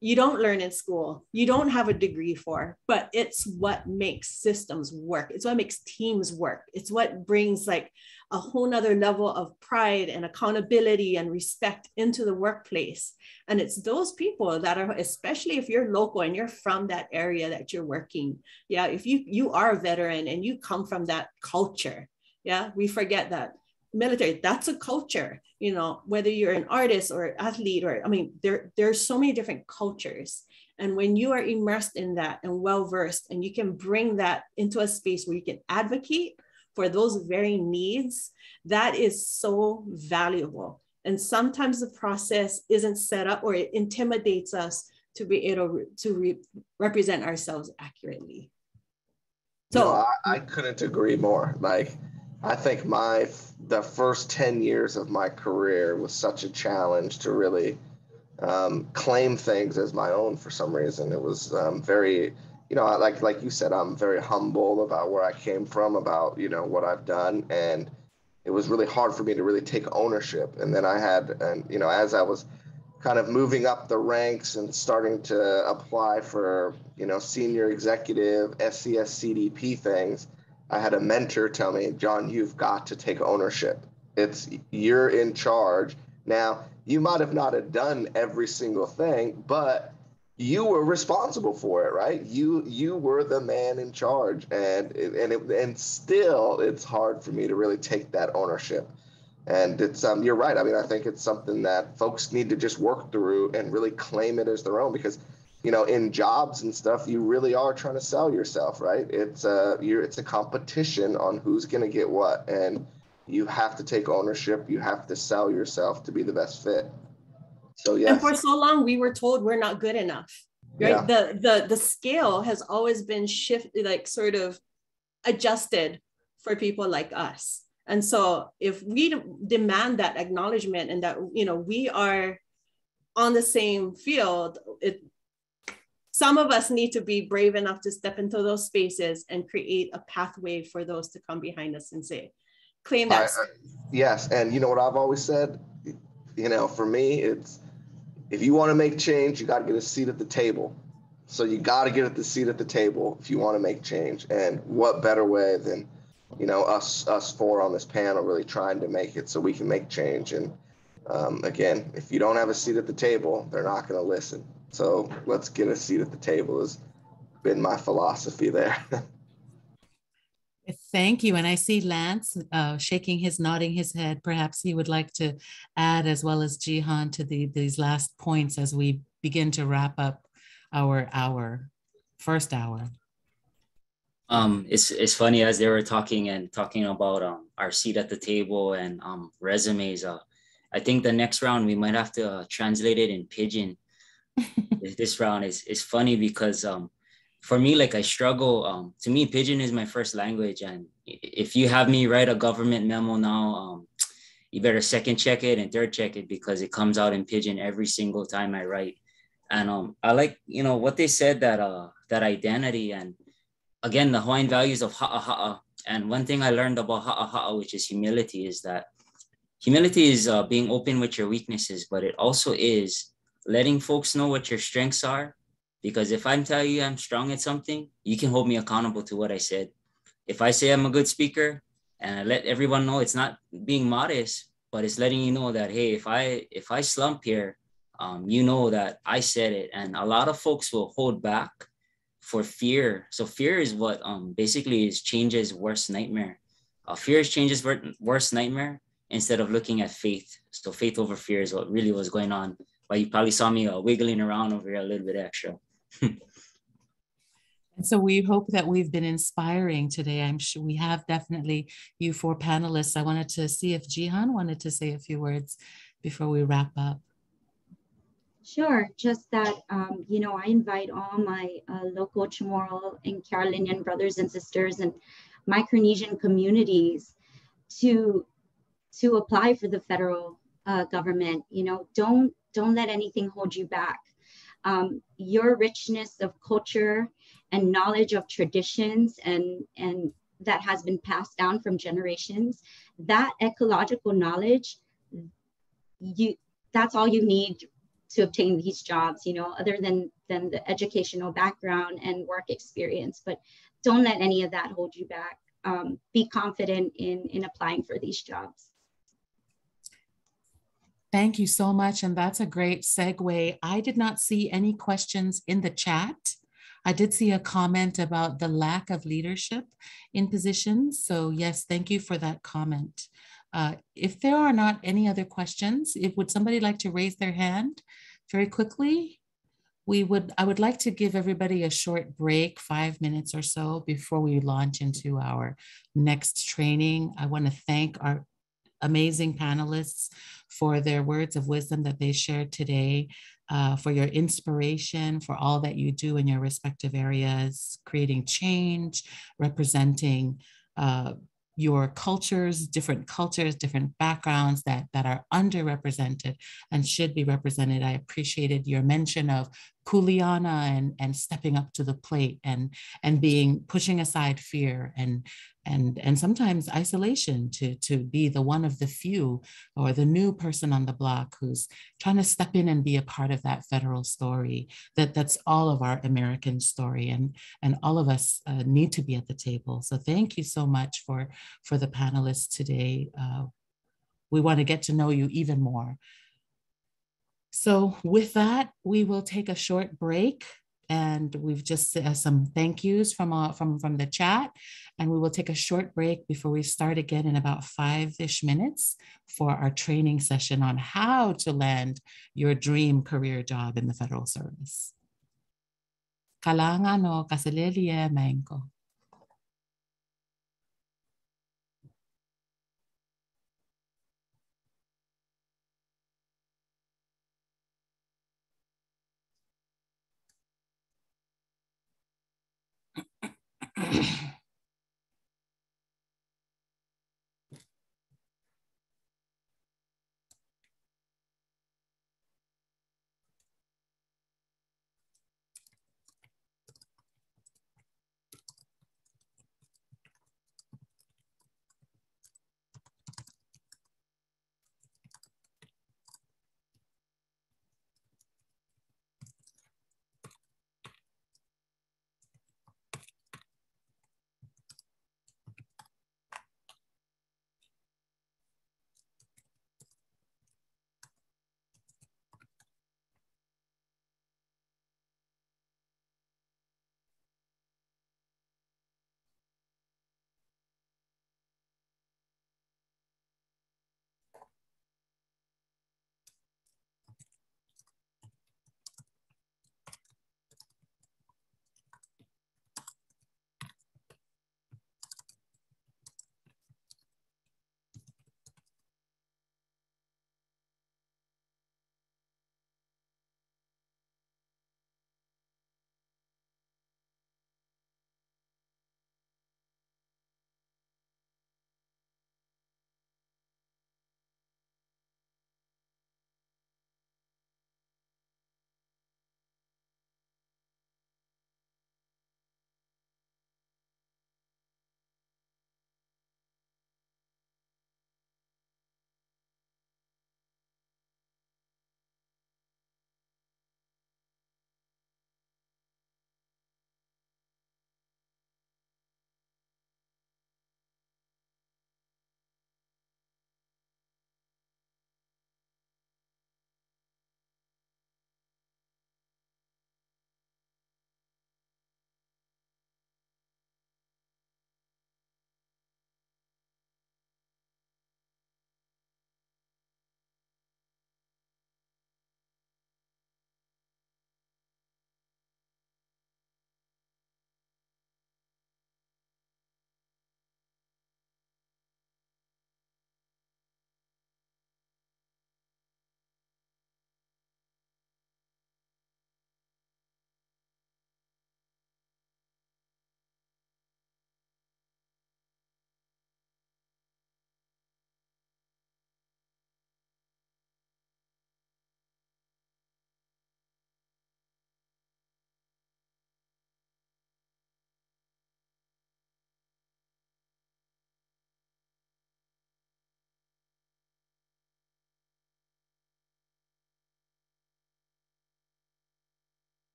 you don't learn in school, you don't have a degree for, but it's what makes systems work. It's what makes teams work. It's what brings like a whole nother level of pride and accountability and respect into the workplace. And it's those people that are, especially if you're local and you're from that area that you're working. Yeah, if you are a veteran and you come from that culture, yeah, we forget that military, that's a culture, you know, whether you're an artist or athlete, or, I mean, there's so many different cultures. And when you are immersed in that and well-versed, and you can bring that into a space where you can advocate for those very needs, that is so valuable. And sometimes the process isn't set up, or it intimidates us to be able to represent ourselves accurately. So no, I couldn't agree more. Like, I think the first 10 years of my career was such a challenge to really claim things as my own for some reason. It was very, you know, like you said, I'm very humble about where I came from, about, you know, what I've done. And it was really hard for me to really take ownership. And then I had, and, you know, as I was kind of moving up the ranks and starting to apply for, you know, senior executive, SCS, CDP things, I had a mentor tell me, John, you've got to take ownership. You're in charge. Now, you might have not have done every single thing, but you were responsible for it, right? You were the man in charge, and still it's hard for me to really take that ownership. And it's you're right. I mean, I think it's something that folks need to just work through and really claim it as their own, because, you know, in jobs and stuff, you really are trying to sell yourself, right? It's a competition on who's going to get what, and you have to take ownership. You have to sell yourself to be the best fit. So yes. And for so long, we were told we're not good enough, right? Yeah. The scale has always been shifted, like sort of adjusted for people like us. And so if we demand that acknowledgement and that, you know, we are on the same field, some of us need to be brave enough to step into those spaces and create a pathway for those to come behind us and say, claim that. Yes. And you know what I've always said, you know, for me, it's, if you want to make change, you got to get a seat at the table. So you got to get the seat at the table if you want to make change. And what better way than, you know, us four on this panel really trying to make it so we can make change. And again, if you don't have a seat at the table, they're not going to listen. So let's get a seat at the table has been my philosophy there. Thank you. And I see Lance nodding his head. Perhaps he would like to add, as well as Jihan, to these last points as we begin to wrap up our first hour. It's funny, as they were talking about our seat at the table and resumes. I think the next round we might have to translate it in Pidgin. This round is funny because for me, like, I struggle. To me, Pidgin is my first language, and if you have me write a government memo now, you better second check it and third check it, because it comes out in Pidgin every single time I write. And I like, you know, what they said, that identity, and again, the Hawaiian values of ha'a ha'a. And one thing I learned about ha'a ha'a, which is humility, is that Humility is being open with your weaknesses, but it also is letting folks know what your strengths are. Because if I'm telling you I'm strong at something, you can hold me accountable to what I said. If I say I'm a good speaker and I let everyone know, it's not being modest, but it's letting you know that, hey, if I slump here, you know that I said it. And a lot of folks will hold back for fear. So fear is what basically is change's worst nightmare. Fear is change's worst nightmare instead of looking at faith. So faith over fear is what really was going on. But you probably saw me wiggling around over here a little bit extra. And so we hope that we've been inspiring today. I'm sure we have definitely, you four panelists. I wanted to see if Jihan wanted to say a few words before we wrap up. Sure, just that, you know, I invite all my local Chamorro and Carolinian brothers and sisters and Micronesian communities to apply for the federal government. You know, don't let anything hold you back. Your richness of culture and knowledge of traditions and that has been passed down from generations, that ecological knowledge, that's all you need to obtain these jobs, you know, other than the educational background and work experience. But don't let any of that hold you back. Be confident in applying for these jobs. Thank you so much. And that's a great segue. I did not see any questions in the chat. I did see a comment about the lack of leadership in positions. So yes, thank you for that comment. If there are not any other questions, would somebody like to raise their hand very quickly? I would like to give everybody a short break, 5 minutes or so before we launch into our next training. I want to thank our amazing panelists for their words of wisdom that they shared today, for your inspiration, for all that you do in your respective areas, creating change, representing your cultures, different backgrounds that are underrepresented and should be represented. I appreciated your mention of Kuleana and stepping up to the plate and pushing aside fear and sometimes isolation to be the one of the few or the new person on the block who's trying to step in and be a part of that federal story. That's all of our American story, and all of us need to be at the table. So thank you so much for the panelists today. We want to get to know you even more. So with that, we will take a short break, and we've just some thank yous from the chat, and we will take a short break before we start again in about 5-ish minutes for our training session on how to land your dream career job in the federal service. Kalanga no kaselelie maenko.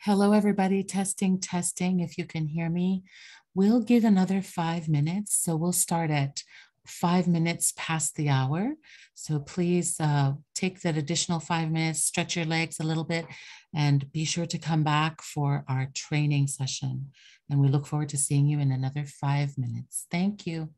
Hello, everybody. Testing, testing. If you can hear me, we'll give another 5 minutes. So we'll start at 5 minutes past the hour. So please take that additional 5 minutes, stretch your legs a little bit, and be sure to come back for our training session. And we look forward to seeing you in another 5 minutes. Thank you.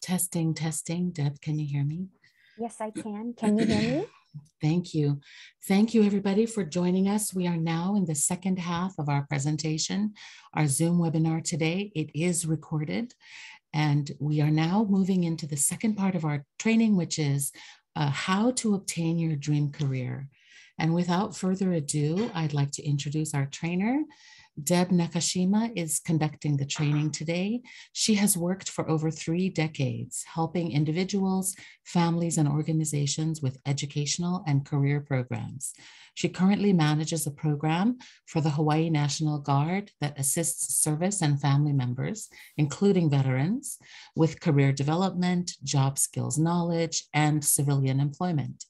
Testing, testing. Deb, can you hear me? Yes, I can. Can you hear me? Thank you. Thank you, everybody, for joining us. We are now in the second half of our presentation, our Zoom webinar today. It is recorded, And we are now moving into the second part of our training, which is how to obtain your dream career. And without further ado, I'd like to introduce our trainer. Deb Nakashima is conducting the training today. She has worked for over 3 decades, helping individuals, families, and organizations with educational and career programs. She currently manages a program for the Hawaii National Guard that assists service and family members, including veterans, with career development, job skills knowledge, and civilian employment.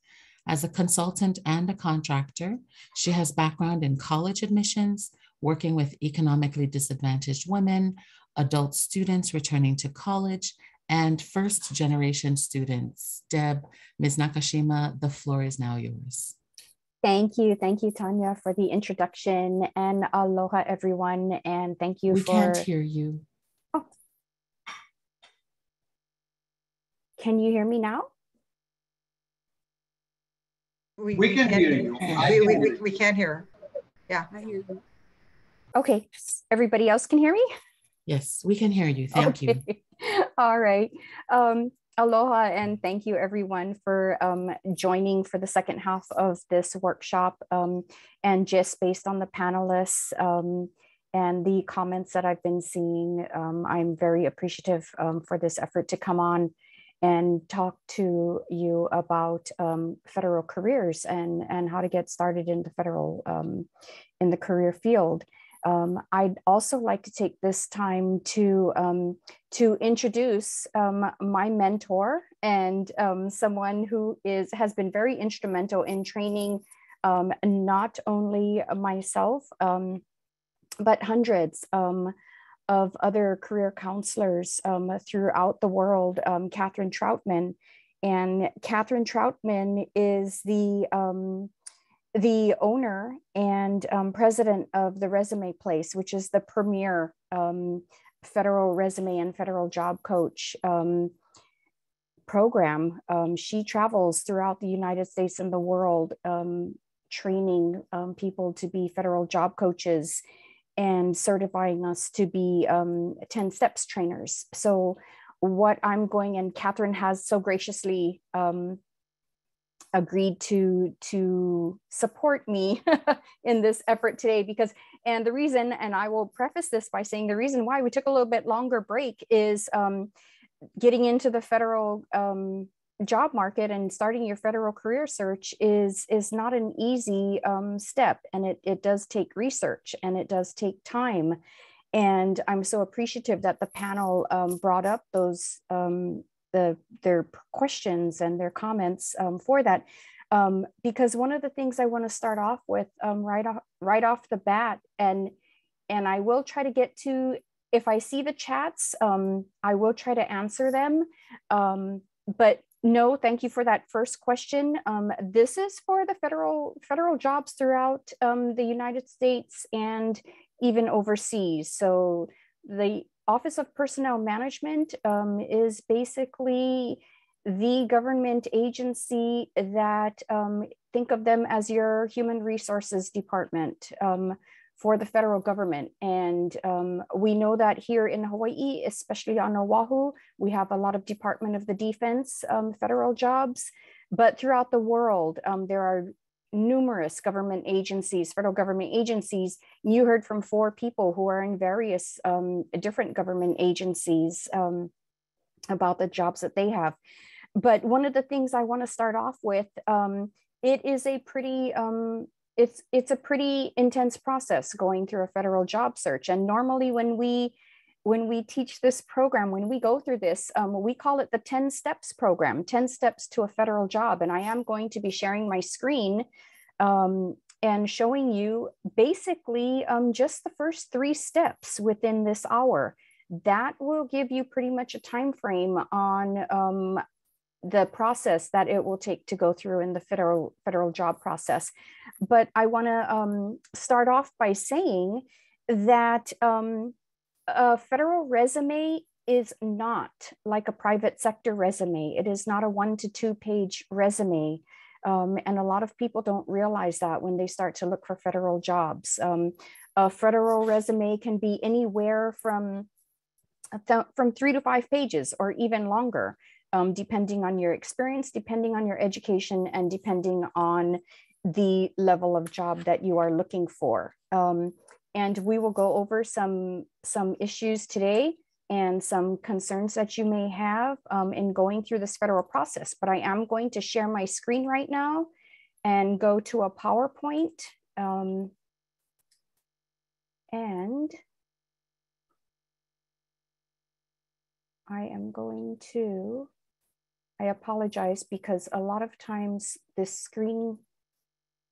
As a consultant and a contractor, she has background in college admissions, working with economically disadvantaged women, adult students returning to college, and first-generation students. Deb, Ms. Nakashima, the floor is now yours. Thank you, Tanya, for the introduction, and aloha, everyone, and thank you We for— can't hear you. Oh. Can you hear me now? We can hear you. We can't hear. Yeah. I hear you. Okay, everybody else can hear me? Yes, we can hear you. Thank you. All right. Aloha, and thank you everyone for joining for the second half of this workshop. And just based on the panelists and the comments that I've been seeing, I'm very appreciative for this effort to come on and talk to you about federal careers and how to get started in the federal, in the career field. I'd also like to take this time to introduce my mentor and someone who has been very instrumental in training not only myself, but hundreds of other career counselors throughout the world, Catherine Troutman. And Catherine Troutman is the owner and president of the Resume Place, which is the premier federal resume and federal job coach program. She travels throughout the United States and the world, training people to be federal job coaches and certifying us to be 10 steps trainers. So what I'm going, and Catherine has so graciously agreed to support me in this effort today, because, and the reason, and I will preface this by saying the reason why we took a little bit longer break is getting into the federal job market and starting your federal career search is not an easy step, and it does take research and it does take time. And I'm so appreciative that the panel brought up those their questions and their comments for that, because one of the things I want to start off with right off the bat, and I will try to get to, if I see the chats, I will try to answer them. But no, thank you for that first question. This is for the federal jobs throughout the United States and even overseas. So the Office of Personnel Management is basically the government agency that, think of them as your human resources department for the federal government. And we know that here in Hawaii, especially on Oahu, we have a lot of Department of the Defense federal jobs, but throughout the world, there are numerous government agencies, federal government agencies. You heard from 4 people who are in various different government agencies about the jobs that they have. But one of the things I want to start off with, it is a pretty, it's a pretty intense process going through a federal job search. And normally when we teach this program, when we go through this, we call it the 10 steps program, 10 steps to a federal job. And I am going to be sharing my screen and showing you basically just the first 3 steps within this hour. That will give you pretty much a time frame on the process that it will take to go through in the federal job process. But I want to start off by saying that a federal resume is not like a private sector resume. It is not a 1 to 2 page resume. And a lot of people don't realize that when they start to look for federal jobs. A federal resume can be anywhere from from 3 to 5 pages or even longer, depending on your experience, depending on your education, and depending on the level of job that you are looking for. And we will go over some issues today and some concerns that you may have in going through this federal process. But I am going to share my screen right now and go to a PowerPoint. And I am going to, I apologize because a lot of times this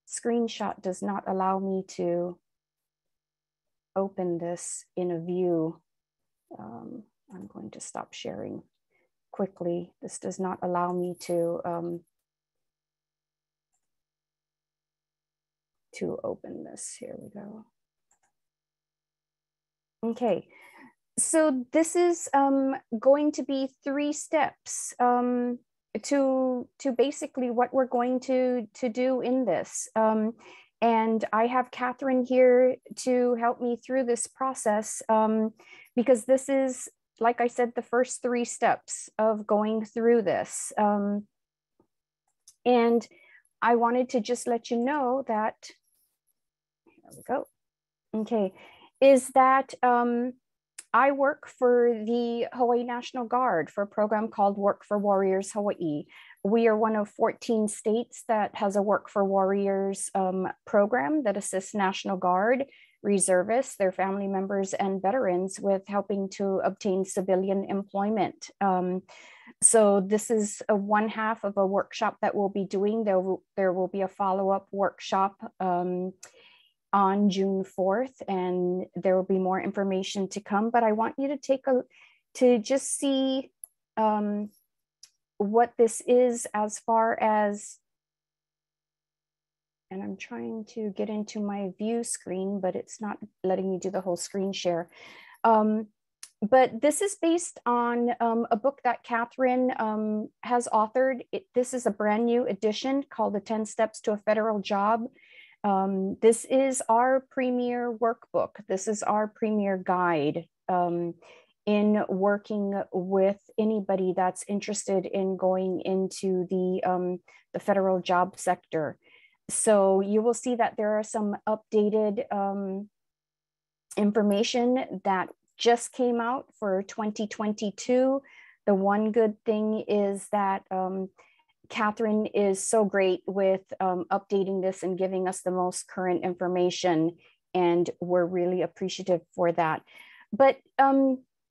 screenshot does not allow me to open this in a view. I'm going to stop sharing quickly. This does not allow me to open this. Here we go. Okay, so this is going to be 3 steps to basically what we're going to do in this. And I have Catherine here to help me through this process because this is, like I said, the first 3 steps of going through this. And I wanted to just let you know that, here we go. Okay, is that I work for the Hawaii National Guard for a program called Work for Warriors Hawaii. We are one of 14 states that has a Work for Warriors program that assists National Guard, reservists, their family members, and veterans with helping to obtain civilian employment. So this is one half of a workshop that we'll be doing. There will be a follow-up workshop on June 4th, and there will be more information to come. But I want you to just see what this is as far as, and I'm trying to get into my view screen, but it's not letting me do the whole screen share. But this is based on a book that Catherine has authored. This is a brand new edition called The 10 Steps to a Federal Job. This is our premier workbook. This is our premier guide in working with anybody that's interested in going into the federal job sector. So you will see that there are some updated information that just came out for 2022. The one good thing is that Catherine is so great with updating this and giving us the most current information, and we're really appreciative for that. But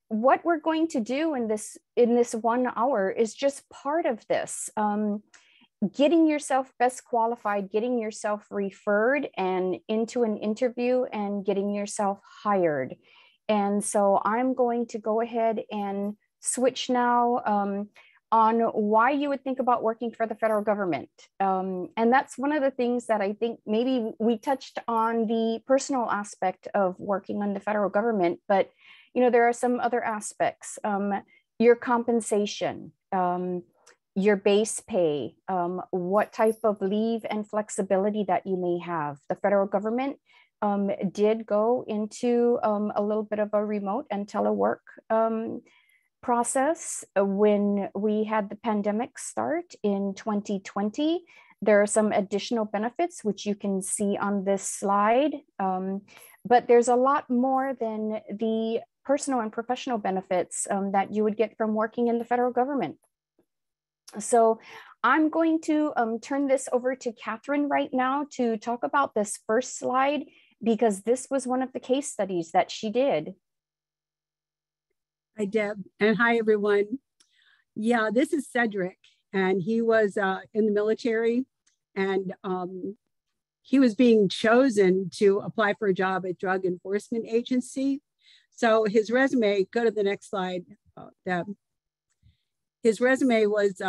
what we're going to do in this 1 hour is just part of this, getting yourself best qualified, getting yourself referred and into an interview, and getting yourself hired. And so I'm going to go ahead and switch now on why you would think about working for the federal government. And that's one of the things that I think maybe we touched on, the personal aspect of working on the federal government, but you know, there are some other aspects, your compensation, your base pay, what type of leave and flexibility that you may have. The federal government did go into a little bit of a remote and telework process when we had the pandemic start in 2020. There are some additional benefits, which you can see on this slide, but there's a lot more than the personal and professional benefits that you would get from working in the federal government. So I'm going to turn this over to Catherine right now to talk about this first slide, because this was one of the case studies that she did. Hi, Deb, and hi, everyone. Yeah, this is Cedric, and he was in the military, and he was being chosen to apply for a job at Drug Enforcement Agency. So his resume, go to the next slide, Deb. His resume was,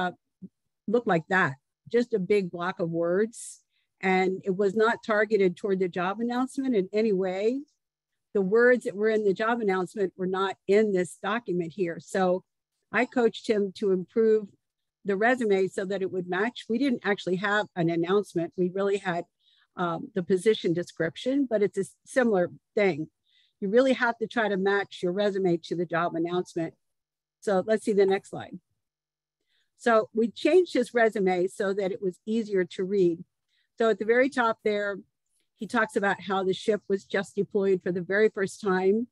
looked like that, just a big block of words, and it was not targeted toward the job announcement in any way. The words that were in the job announcement were not in this document here. So I coached him to improve the resume so that it would match. We didn't actually have an announcement. We really had the position description, but it's a similar thing. you really have to try to match your resume to the job announcement. So let's see the next slide. So we changed his resume so that it was easier to read. So at the very top there, he talks about how the ship was just deployed for the very first time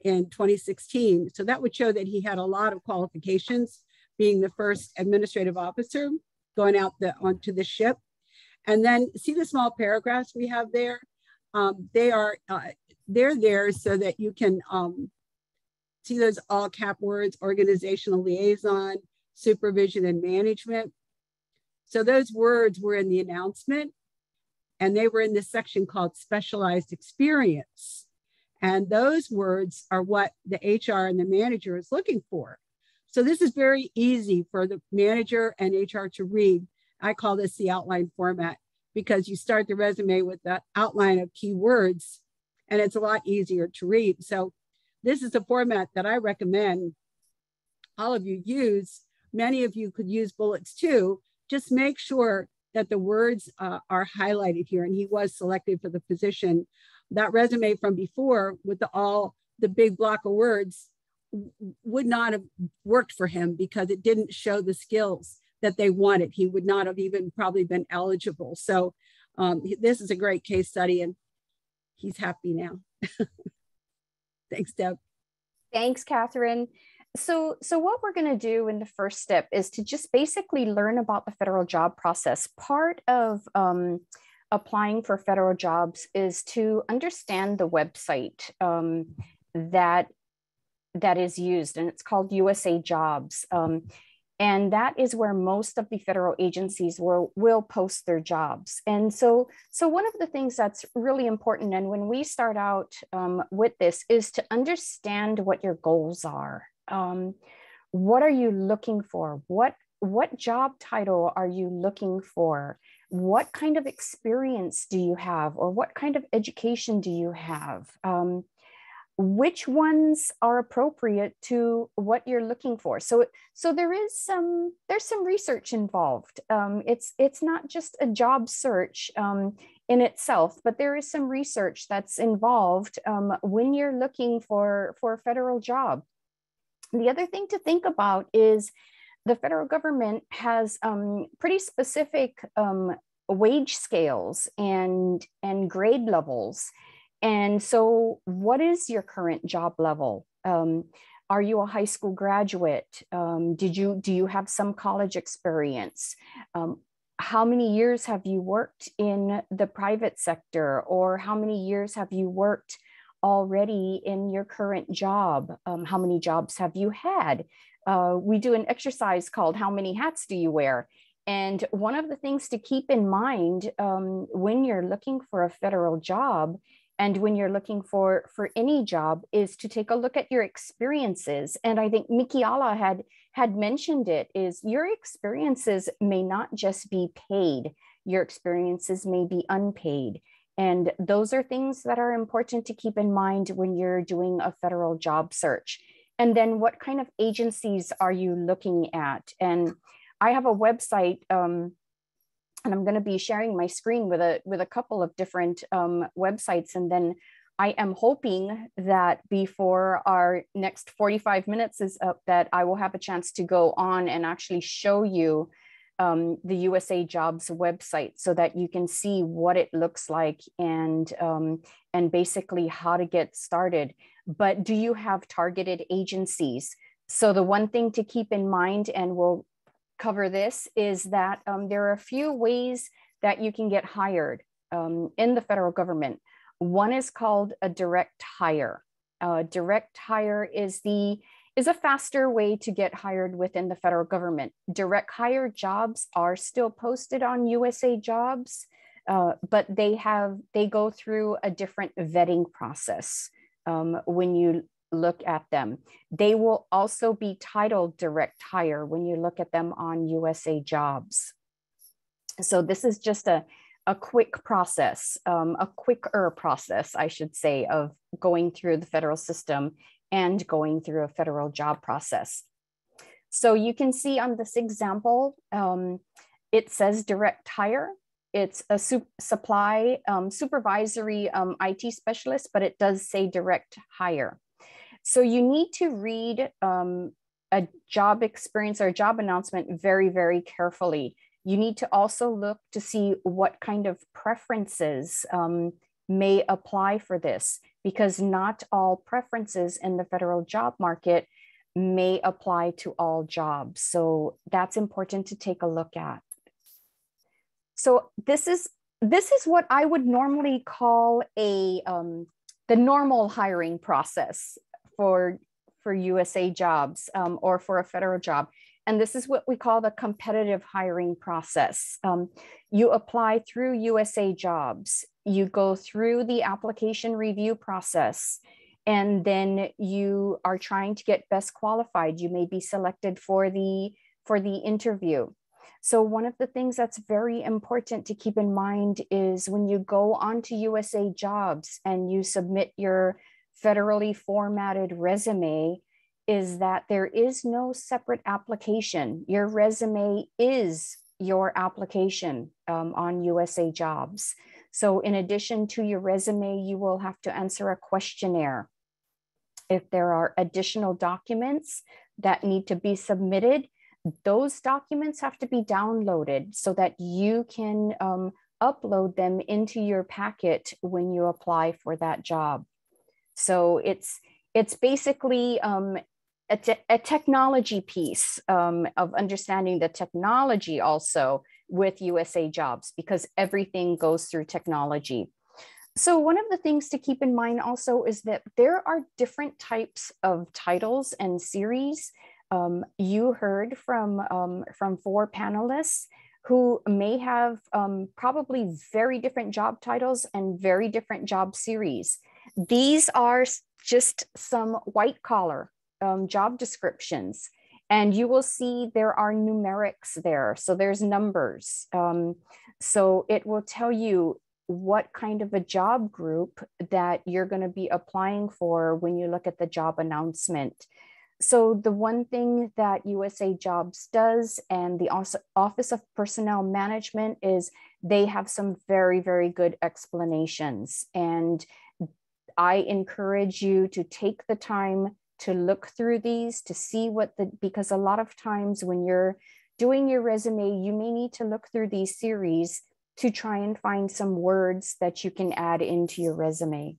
in 2016. So that would show that he had a lot of qualifications, being the first administrative officer going out onto the ship. And then see the small paragraphs we have there? They're there so that you can see those all cap words: organizational liaison, supervision, and management. So those words were in the announcement, and they were in this section called specialized experience. And those words are what the HR and the manager is looking for. So this is very easy for the manager and HR to read. I call this the outline format, because you start the resume with the outline of key words, and it's a lot easier to read. So this is a format that I recommend all of you use. Many of you could use bullets too. Just make sure that the words are highlighted here. And he was selected for the position. That resume from before with the big block of words would not have worked for him, because it didn't show the skills that they wanted. He would not have even probably been eligible. So this is a great case study, and he's happy now. Thanks, Deb. Thanks, Catherine. So what we're going to do in the first step is to just basically learn about the federal job process. Part of applying for federal jobs is to understand the website that is used, and it's called USA Jobs. And that is where most of the federal agencies will post their jobs. And so one of the things that's really important, and when we start out with this, is to understand what your goals are. What are you looking for? What job title are you looking for? What kind of experience do you have, or what kind of education do you have? Which ones are appropriate to what you're looking for? So there's some research involved. It's not just a job search in itself, but there is some research that's involved when you're looking for a federal job. The other thing to think about is the federal government has pretty specific wage scales and grade levels. And so what is your current job level? Are you a high school graduate? Do you have some college experience? How many years have you worked in the private sector, or how many years have you worked already in your current job? How many jobs have you had? We do an exercise called How Many Hats Do You Wear? And one of the things to keep in mind when you're looking for a federal job, and when you're looking for any job, is to take a look at your experiences. And I think Mikhaila had mentioned it, is your experiences may not just be paid, your experiences may be unpaid. And those are things that are important to keep in mind when you're doing a federal job search. And then what kind of agencies are you looking at? And I have a website, and I'm going to be sharing my screen with a couple of different websites. And then I am hoping that before our next 45 minutes is up, that I will have a chance to go on and actually show you the USA Jobs website, so that you can see what it looks like and basically how to get started. But do you have targeted agencies? So the one thing to keep in mind, and we'll cover this, is that there are a few ways that you can get hired in the federal government. One is called a direct hire. Direct hire is a faster way to get hired within the federal government. Direct hire jobs are still posted on USA Jobs, but they go through a different vetting process when you look at them. They will also be titled direct hire when you look at them on USA Jobs. So this is just a quick process, a quicker process, I should say, of going through the federal system and going through a federal job process. So you can see on this example, it says direct hire. it's a supply supervisory IT specialist, but it does say direct hire. So you need to read a job experience or a job announcement very, very carefully. You need to also look to see what kind of preferences may apply for this, because not all preferences in the federal job market may apply to all jobs. So that's important to take a look at. So this is what I would normally call the normal hiring process for USA jobs or for a federal job. And this is what we call the competitive hiring process. You apply through USA jobs, you go through the application review process, and then you are trying to get best qualified. You may be selected for the interview. So one of the things that's very important to keep in mind is when you go onto USA jobs and you submit your federally formatted resume, is that there is no separate application. Your resume is your application on USA jobs. So in addition to your resume, you will have to answer a questionnaire. If there are additional documents that need to be submitted, those documents have to be downloaded so that you can upload them into your packet when you apply for that job. So it's basically a technology piece of understanding the technology also with USA jobs, because everything goes through technology. So one of the things to keep in mind also is that there are different types of titles and series. You heard from 4 panelists who may have probably very different job titles and very different job series. These are just some white collar job descriptions, and you will see there are numerics there. So there's numbers. So it will tell you what kind of a job group that you're going to be applying for when you look at the job announcement. So the one thing that USA Jobs does, and the Office of Personnel Management, is they have some very, very good explanations. And I encourage you to take the time to look through these to see because a lot of times when you're doing your resume, you may need to look through these series to try and find some words that you can add into your resume.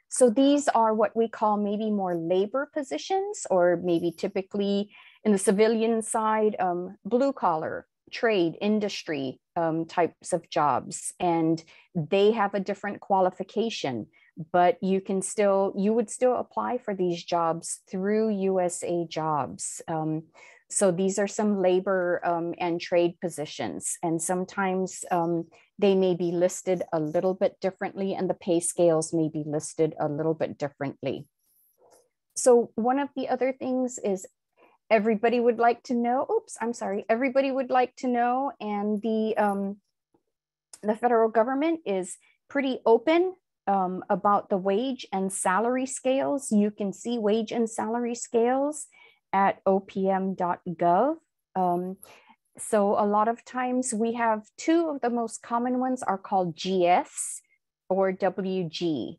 So these are what we call maybe more labor positions, or maybe typically in the civilian side, blue collar, trade, industry types of jobs. And they have a different qualification, but you would still apply for these jobs through USA Jobs. So these are some labor and trade positions, and sometimes they may be listed a little bit differently, and the pay scales may be listed a little bit differently. So one of the other things is everybody would like to know, everybody would like to know, and the federal government is pretty open about the wage and salary scales. You can see wage and salary scales at opm.gov. So a lot of times we have 2 of the most common ones are called GS or WG.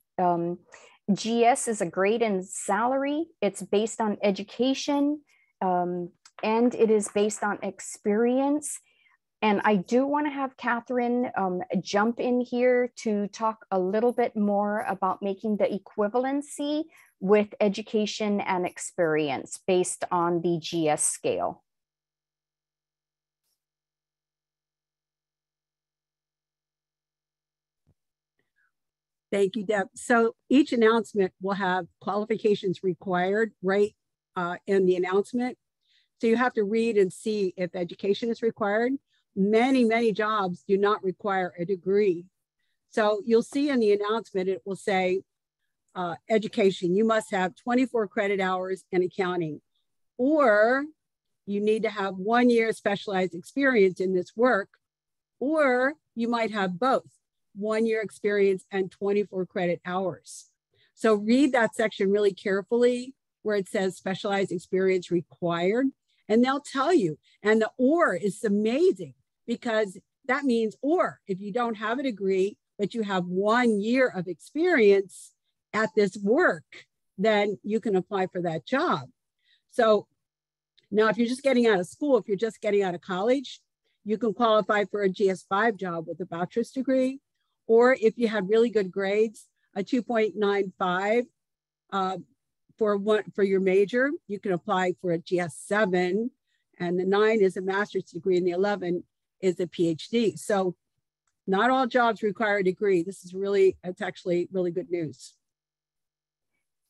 GS is a grade in salary. It's based on education, and it is based on experience. And I do want to have Catherine jump in here to talk a little bit more about making the equivalency with education and experience based on the GS scale. Thank you, Deb. So each announcement will have qualifications required right in the announcement. So you have to read and see if education is required. Many, many jobs do not require a degree. So you'll see in the announcement, it will say, education, you must have 24 credit hours in accounting, or you need to have 1 year specialized experience in this work, or you might have both, 1 year experience and 24 credit hours. So read that section really carefully where it says specialized experience required, and they'll tell you. And the or is amazing because that means, or if you don't have a degree, but you have 1 year of experience at this work, then you can apply for that job. So now if you're just getting out of school, if you're just getting out of college, you can qualify for a GS5 job with a bachelor's degree, or if you have really good grades, a 2.95 for your major, you can apply for a GS7, and the 9 is a master's degree and the 11 is a PhD. So not all jobs require a degree. This is really, it's actually really good news.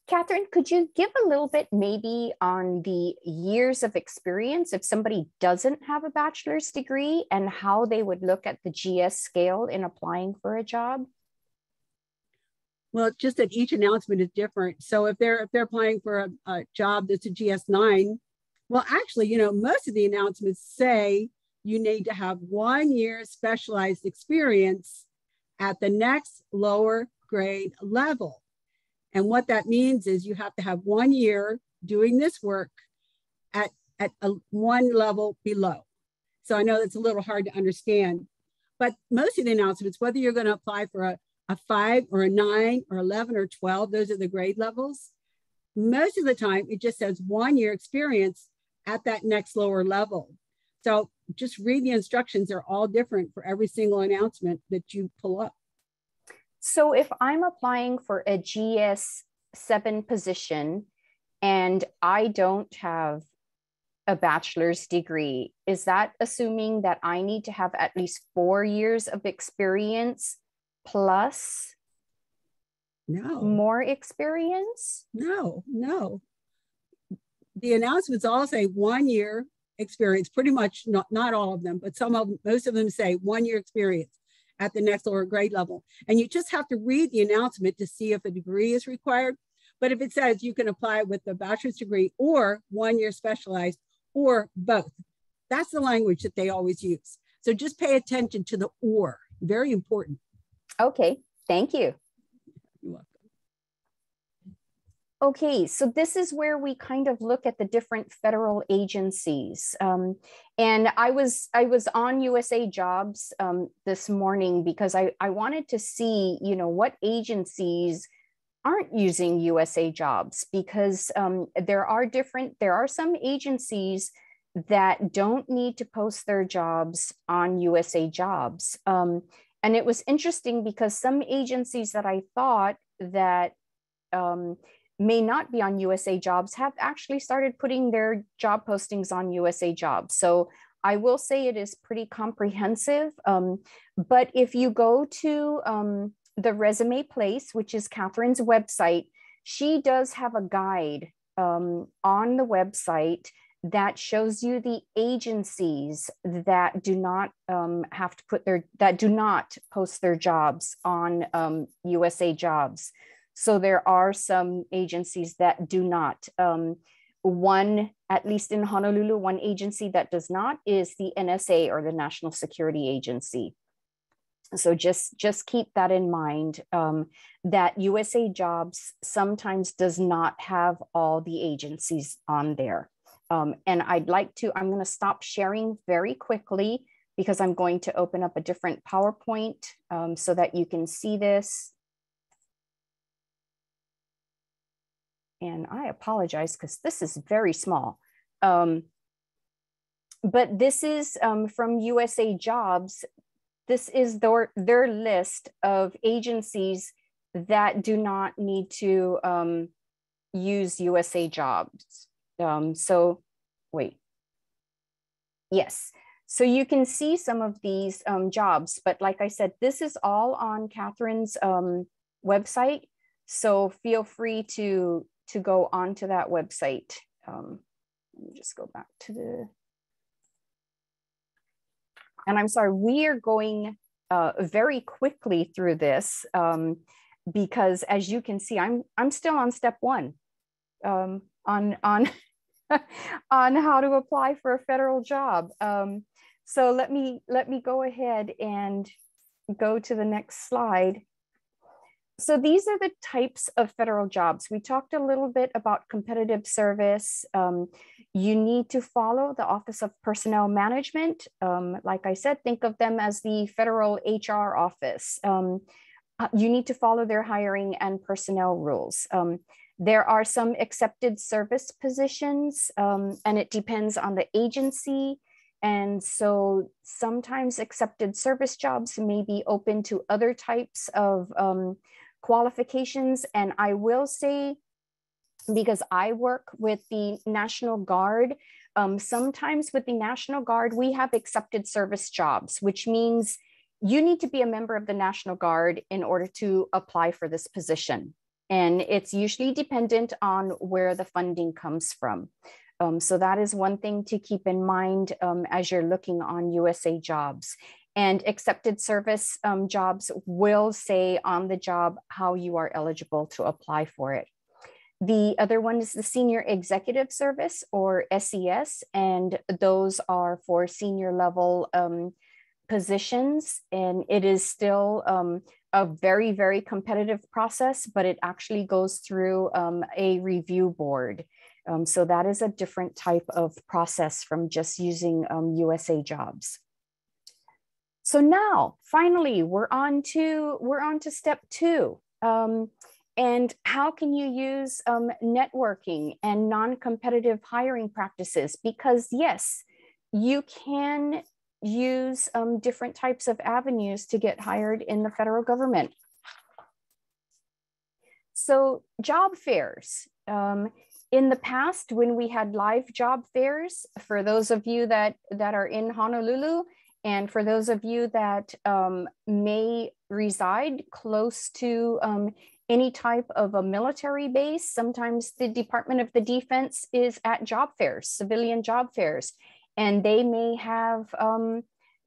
Catherine, could you give a little bit maybe on the years of experience if somebody doesn't have a bachelor's degree and how they would look at the GS scale in applying for a job? Well, it's just that each announcement is different. So if they're applying for a job that's a GS9, well, actually, you know, most of the announcements say you need to have 1 year specialized experience at the next lower grade level. And what that means is you have to have 1 year doing this work at one level below. So I know that's a little hard to understand, but most of the announcements, whether you're going to apply for a 5 or a 9 or 11 or 12, those are the grade levels. Most of the time, it just says 1 year experience at that next lower level. So just read the instructions. They're all different for every single announcement that you pull up. So if I'm applying for a GS7 position and I don't have a bachelor's degree, is that assuming that I need to have at least 4 years of experience plus more experience? No. The announcements all say 1 year experience, pretty much, not all of them, but most of them say 1 year experience at the next lower grade level. And you just have to read the announcement to see if a degree is required. But if it says you can apply with a bachelor's degree or 1 year specialized or both, that's the language that they always use. So just pay attention to the or, very important. Okay, thank you. You're welcome. Okay, so this is where we kind of look at the different federal agencies. And I was on USA Jobs this morning because I wanted to see, you know, what agencies aren't using USA Jobs, because there are some agencies that don't need to post their jobs on USA Jobs. And it was interesting because some agencies that I thought that may not be on USA Jobs have actually started putting their job postings on USA Jobs. So I will say it is pretty comprehensive. But if you go to the resume place, which is Catherine's website, she does have a guide on the website that shows you the agencies that do not that do not post their jobs on USA Jobs. So there are some agencies that do not. One, at least in Honolulu, one agency that does not is the NSA, or the National Security Agency. So just keep that in mind, that USA Jobs sometimes does not have all the agencies on there. And I'm going to stop sharing very quickly because I'm going to open up a different PowerPoint so that you can see this. And I apologize because this is very small. But this is from USA Jobs. This is their list of agencies that do not need to use USA Jobs. So wait, yes. So you can see some of these jobs, but like I said, this is all on Catherine's website. So feel free to go onto that website. Let me just go back to the, and I'm sorry, we are going very quickly through this because as you can see, I'm still on step 1 on on how to apply for a federal job. So let me go ahead and go to the next slide. So these are the types of federal jobs. We talked a little bit about competitive service. You need to follow the Office of Personnel Management. Like I said, think of them as the federal HR office. You need to follow their hiring and personnel rules. There are some accepted service positions, and it depends on the agency. And so sometimes accepted service jobs may be open to other types of qualifications. And I will say, because I work with the National Guard, sometimes with the National Guard, we have accepted service jobs, which means you need to be a member of the National Guard in order to apply for this position. And it's usually dependent on where the funding comes from. So that is one thing to keep in mind as you're looking on USA Jobs. And accepted service jobs will say on the job how you are eligible to apply for it. The other one is the Senior Executive Service, or SES, and those are for senior level positions. And it is still a very, very competitive process, but it actually goes through a review board. So that is a different type of process from just using USA Jobs. So now, finally, we're on to step 2. And how can you use networking and non-competitive hiring practices? Because yes, you can use different types of avenues to get hired in the federal government. So job fairs. In the past, when we had live job fairs, for those of you that are in Honolulu, and for those of you that may reside close to any type of a military base, sometimes the Department of the Defense is at job fairs, civilian job fairs, and they may have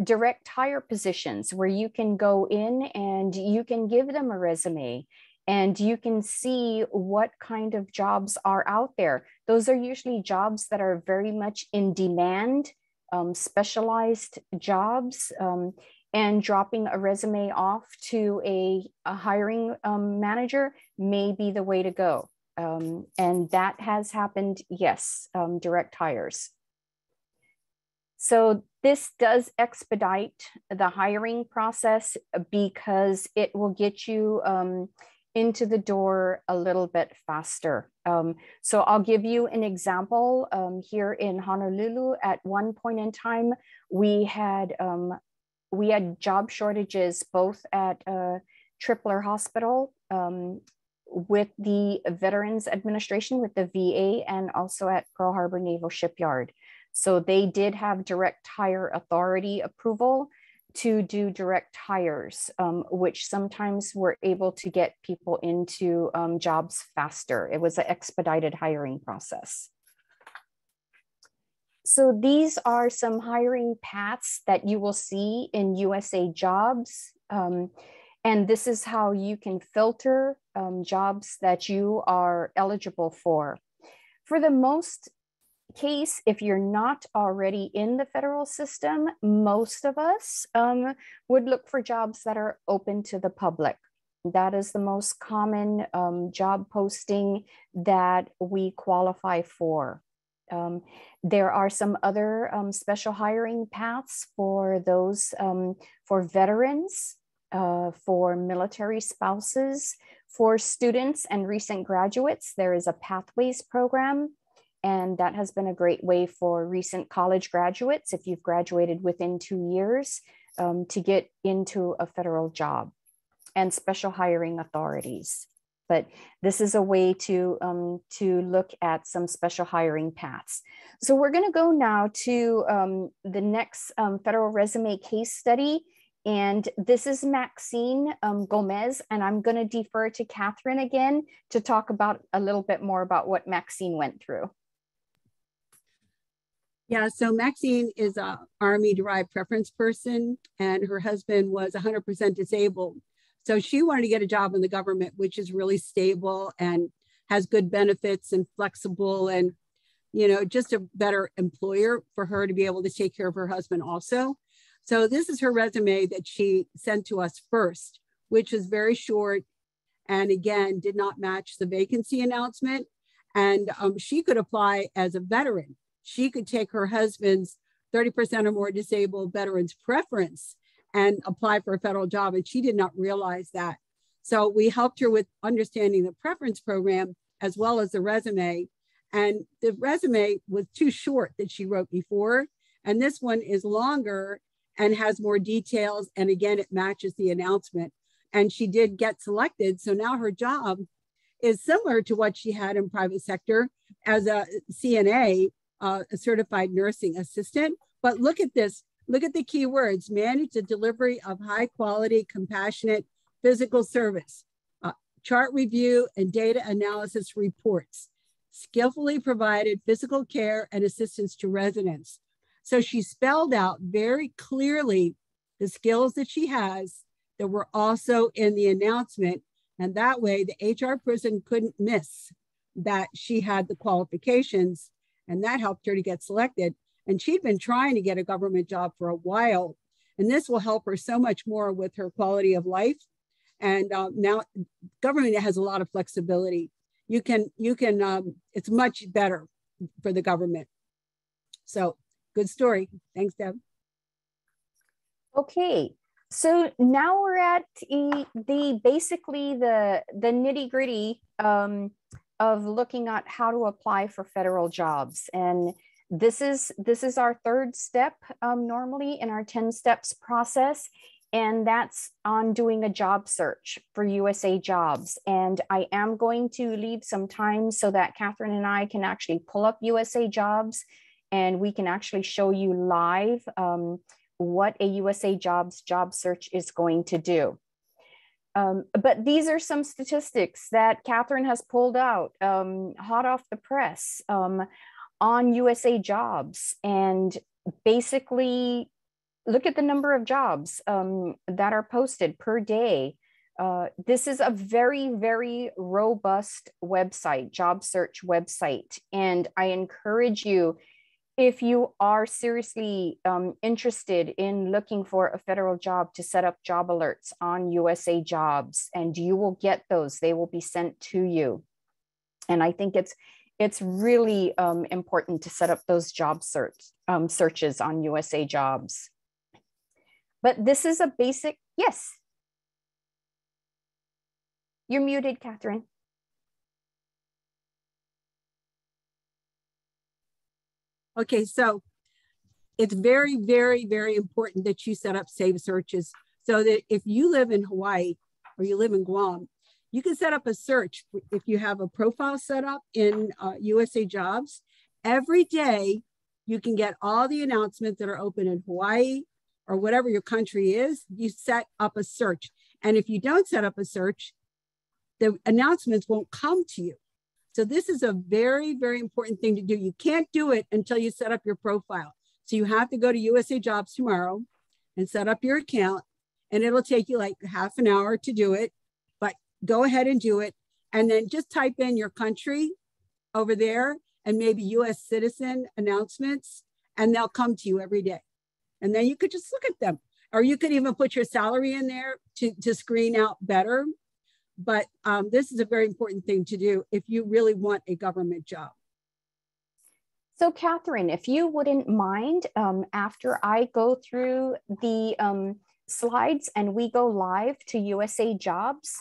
direct hire positions where you can go in and you can give them a resume and you can see what kind of jobs are out there. Those are usually jobs that are very much in demand, specialized jobs, and dropping a resume off to a hiring manager may be the way to go. And that has happened, yes, direct hires. So this does expedite the hiring process because it will get you into the door a little bit faster. So I'll give you an example. Here in Honolulu, at one point in time, we had job shortages both at Tripler Hospital with the Veterans Administration, with the VA, and also at Pearl Harbor Naval Shipyard. So they did have direct hire authority approval to do direct hires, which sometimes were able to get people into jobs faster. It was an expedited hiring process. So these are some hiring paths that you will see in USA Jobs. And this is how you can filter jobs that you are eligible for. For the most case, if you're not already in the federal system, most of us would look for jobs that are open to the public. That is the most common job posting that we qualify for. There are some other special hiring paths for those, for veterans, for military spouses, for students and recent graduates. There is a Pathways program, and that has been a great way for recent college graduates, if you've graduated within 2 years, to get into a federal job, and special hiring authorities. But this is a way to look at some special hiring paths. So we're going to go now to the next federal resume case study. And this is Maxine Gomez, and I'm going to defer to Catherine again to talk about a little bit more about what Maxine went through. Yeah, so Maxine is an Army-derived preference person, and her husband was 100% disabled. So she wanted to get a job in the government, which is really stable and has good benefits and flexible and, you know, just a better employer for her to be able to take care of her husband also. So this is her resume that she sent to us first, which is very short and again, did not match the vacancy announcement. And she could apply as a veteran. she could take her husband's 30% or more disabled veterans preference and apply for a federal job. And she did not realize that. So we helped her with understanding the preference program as well as the resume. And the resume was too short that she wrote before. And this one is longer and has more details. And again, it matches the announcement. And she did get selected. So now her job is similar to what she had in private sector as a CNA, a certified nursing assistant. But look at this, look at the key words: manage the delivery of high quality, compassionate physical service, chart review and data analysis reports, skillfully provided physical care and assistance to residents. So she spelled out very clearly the skills that she has that were also in the announcement. And that way the HR person couldn't miss that she had the qualifications, and that helped her to get selected. And she'd been trying to get a government job for a while. And this will help her so much more with her quality of life. And now government has a lot of flexibility. It's much better for the government. So good story. Thanks, Deb. Okay, so now we're at basically the nitty gritty of looking at how to apply for federal jobs. And this is our third step normally in our 10 steps process. And that's on doing a job search for USA Jobs. And I am going to leave some time so that Catherine and I can actually pull up USA Jobs, and we can actually show you live what a USA Jobs job search is going to do. But these are some statistics that Catherine has pulled out hot off the press on USA Jobs. And basically, look at the number of jobs that are posted per day. This is a very, very robust website, job search website. And I encourage you, if you are seriously interested in looking for a federal job, to set up job alerts on USA Jobs, and you will get those. They will be sent to you. And I think it's really important to set up those job searches on USA Jobs. But this is a basic, yes. You're muted, Catherine. Okay, so it's very, very, very important that you set up safe searches so that if you live in Hawaii or you live in Guam, you can set up a search. If you have a profile set up in USA Jobs, every day you can get all the announcements that are open in Hawaii or whatever your country is. You set up a search. And if you don't set up a search, the announcements won't come to you. So this is a very, very important thing to do. You can't do it until you set up your profile. So you have to go to USA Jobs tomorrow and set up your account, and it'll take you like half an hour to do it, but go ahead and do it. And then just type in your country over there and maybe US citizen announcements, and they'll come to you every day. And then you could just look at them, or you could even put your salary in there to screen out better. But this is a very important thing to do if you really want a government job. So Catherine, if you wouldn't mind, after I go through the slides and we go live to USA Jobs,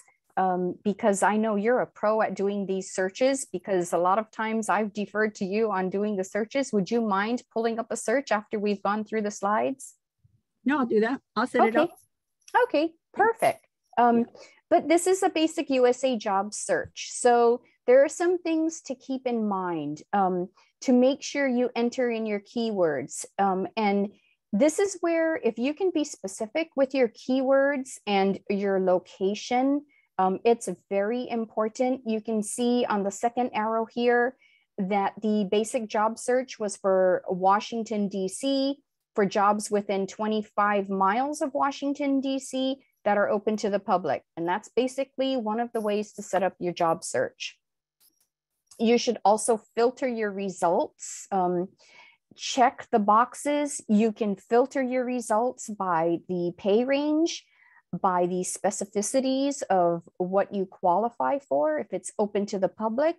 because I know you're a pro at doing these searches, because a lot of times I've deferred to you on doing the searches. Would you mind pulling up a search after we've gone through the slides? No, I'll do that. I'll set it up. Okay, perfect. But this is a basic USA Jobs search. So there are some things to keep in mind to make sure you enter in your keywords. And this is where, if you can be specific with your keywords and your location, it's very important. You can see on the second arrow here that the basic job search was for Washington, D.C., for jobs within 25 miles of Washington, D.C., that are open to the public. And that's basically one of the ways to set up your job search. You should also filter your results. Check the boxes. You can filter your results by the pay range, by the specificities of what you qualify for, if it's open to the public.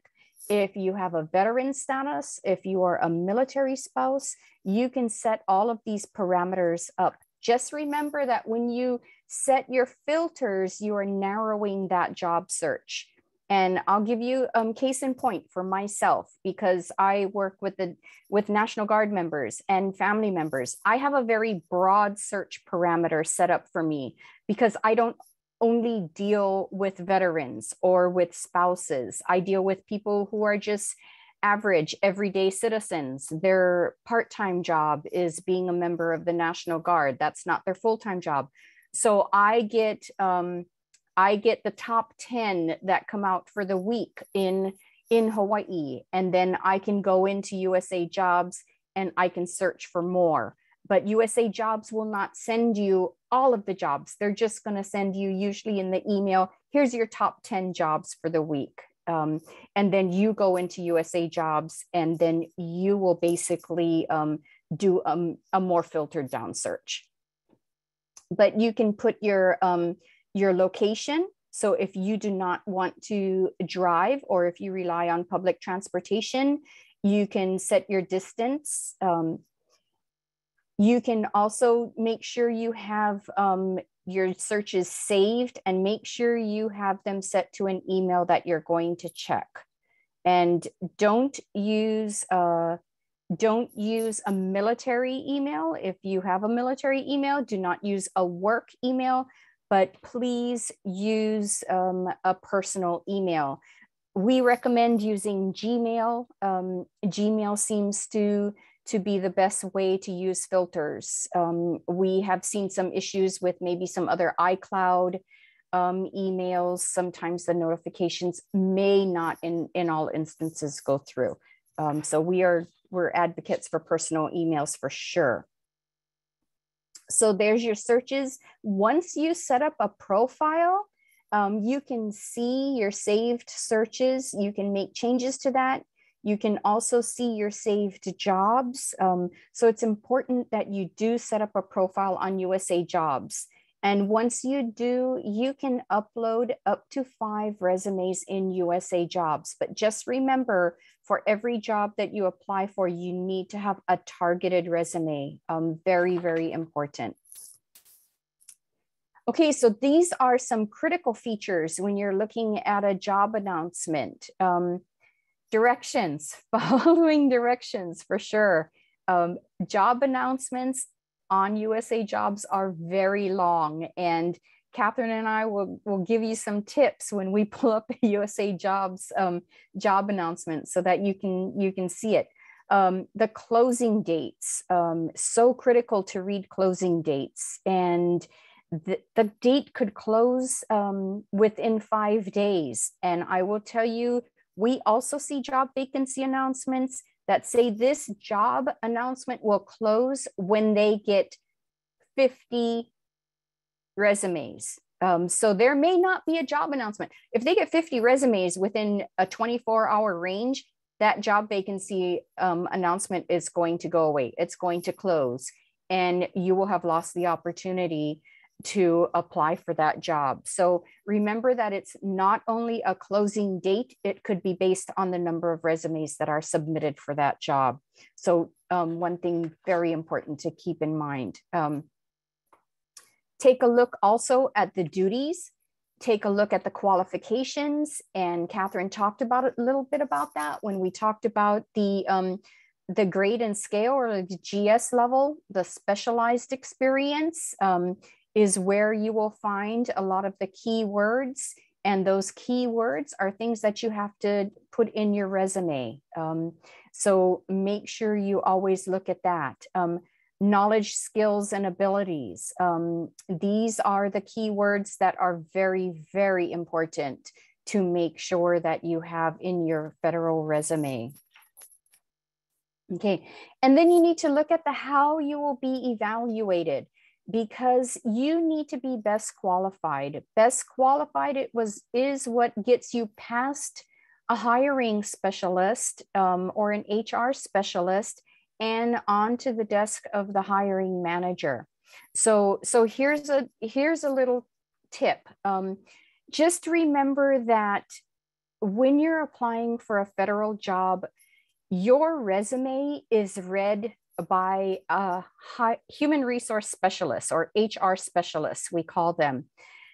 If you have a veteran status, if you are a military spouse, you can set all of these parameters up. Just remember that when you set your filters, you are narrowing that job search. And I'll give you case in point for myself, because I work with National Guard members and family members. I have a very broad search parameter set up for me, because I don't only deal with veterans or with spouses. I deal with people who are just average, everyday citizens. Their part-time job is being a member of the National Guard. That's not their full-time job. So I get the top 10 that come out for the week in Hawaii, and then I can go into USA Jobs and I can search for more. But USA Jobs will not send you all of the jobs. They're just going to send you, usually in the email, here's your top 10 jobs for the week. And then you go into USA Jobs, and then you will basically do a more filtered down search. But you can put your location. So if you do not want to drive, or if you rely on public transportation, you can set your distance. You can also make sure you have your searches saved, and make sure you have them set to an email that you're going to check. And don't use a military email. If you have a military email, do not use a work email, but please use a personal email. We recommend using Gmail. Gmail seems to be the best way to use filters. We have seen some issues with maybe some other iCloud emails. Sometimes the notifications may not in all instances go through. So we're advocates for personal emails for sure. So there's your searches. Once you set up a profile, you can see your saved searches. You can make changes to that. You can also see your saved jobs. So it's important that you do set up a profile on USA Jobs. And once you do, you can upload up to 5 resumes in USA Jobs. But just remember, for every job that you apply for, you need to have a targeted resume. Very, very important. Okay, so these are some critical features when you're looking at a job announcement. Directions, following directions for sure. Job announcements on USA Jobs are very long, and Catherine and I will give you some tips when we pull up a USA Jobs job announcement so that you can see it. The closing dates, so critical to read closing dates, and the date could close within 5 days. And I will tell you, we also see job vacancy announcements that say this job announcement will close when they get 50 resumes. So there may not be a job announcement. If they get 50 resumes within a 24-hour range, that job vacancy announcement is going to go away. It's going to close, and you will have lost the opportunity to apply for that job. So remember that it's not only a closing date, it could be based on the number of resumes that are submitted for that job. So one thing very important to keep in mind. Take a look also at the duties. Take a look at the qualifications, and Catherine talked about it a little bit about that when we talked about the grade and scale, or the GS level. The specialized experience is where you will find a lot of the keywords, and those keywords are things that you have to put in your resume. So make sure you always look at that. Knowledge, skills, and abilities. These are the keywords that are very, very important to make sure that you have in your federal resume. Okay, and then you need to look at the how you will be evaluated, because you need to be best qualified. Best qualified is what gets you past a hiring specialist or an HR specialist and onto the desk of the hiring manager. So here's a little tip. Just remember that when you're applying for a federal job, your resume is read by a human resource specialist, or HR specialist, we call them.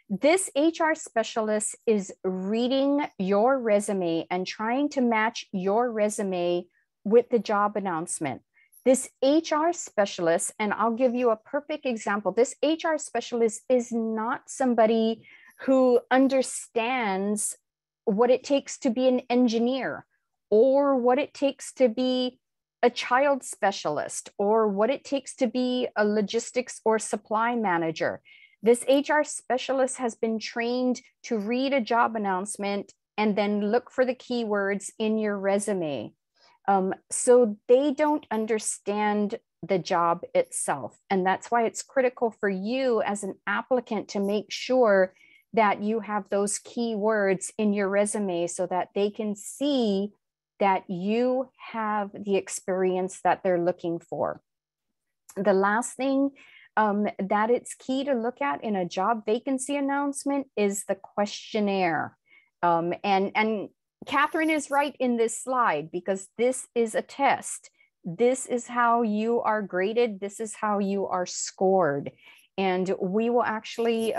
This HR specialist is reading your resume and trying to match your resume with the job announcement. This HR specialist, and I'll give you a perfect example, this HR specialist is not somebody who understands what it takes to be an engineer, or what it takes to be a child specialist, or what it takes to be a logistics or supply manager. This HR specialist has been trained to read a job announcement and then look for the keywords in your resume. So they don't understand the job itself. And that's why it's critical for you as an applicant to make sure that you have those keywords in your resume so that they can see that you have the experience that they're looking for. The last thing that it's key to look at in a job vacancy announcement is the questionnaire. And Catherine is right in this slide, because this is a test. This is how you are graded. This is how you are scored. And we will actually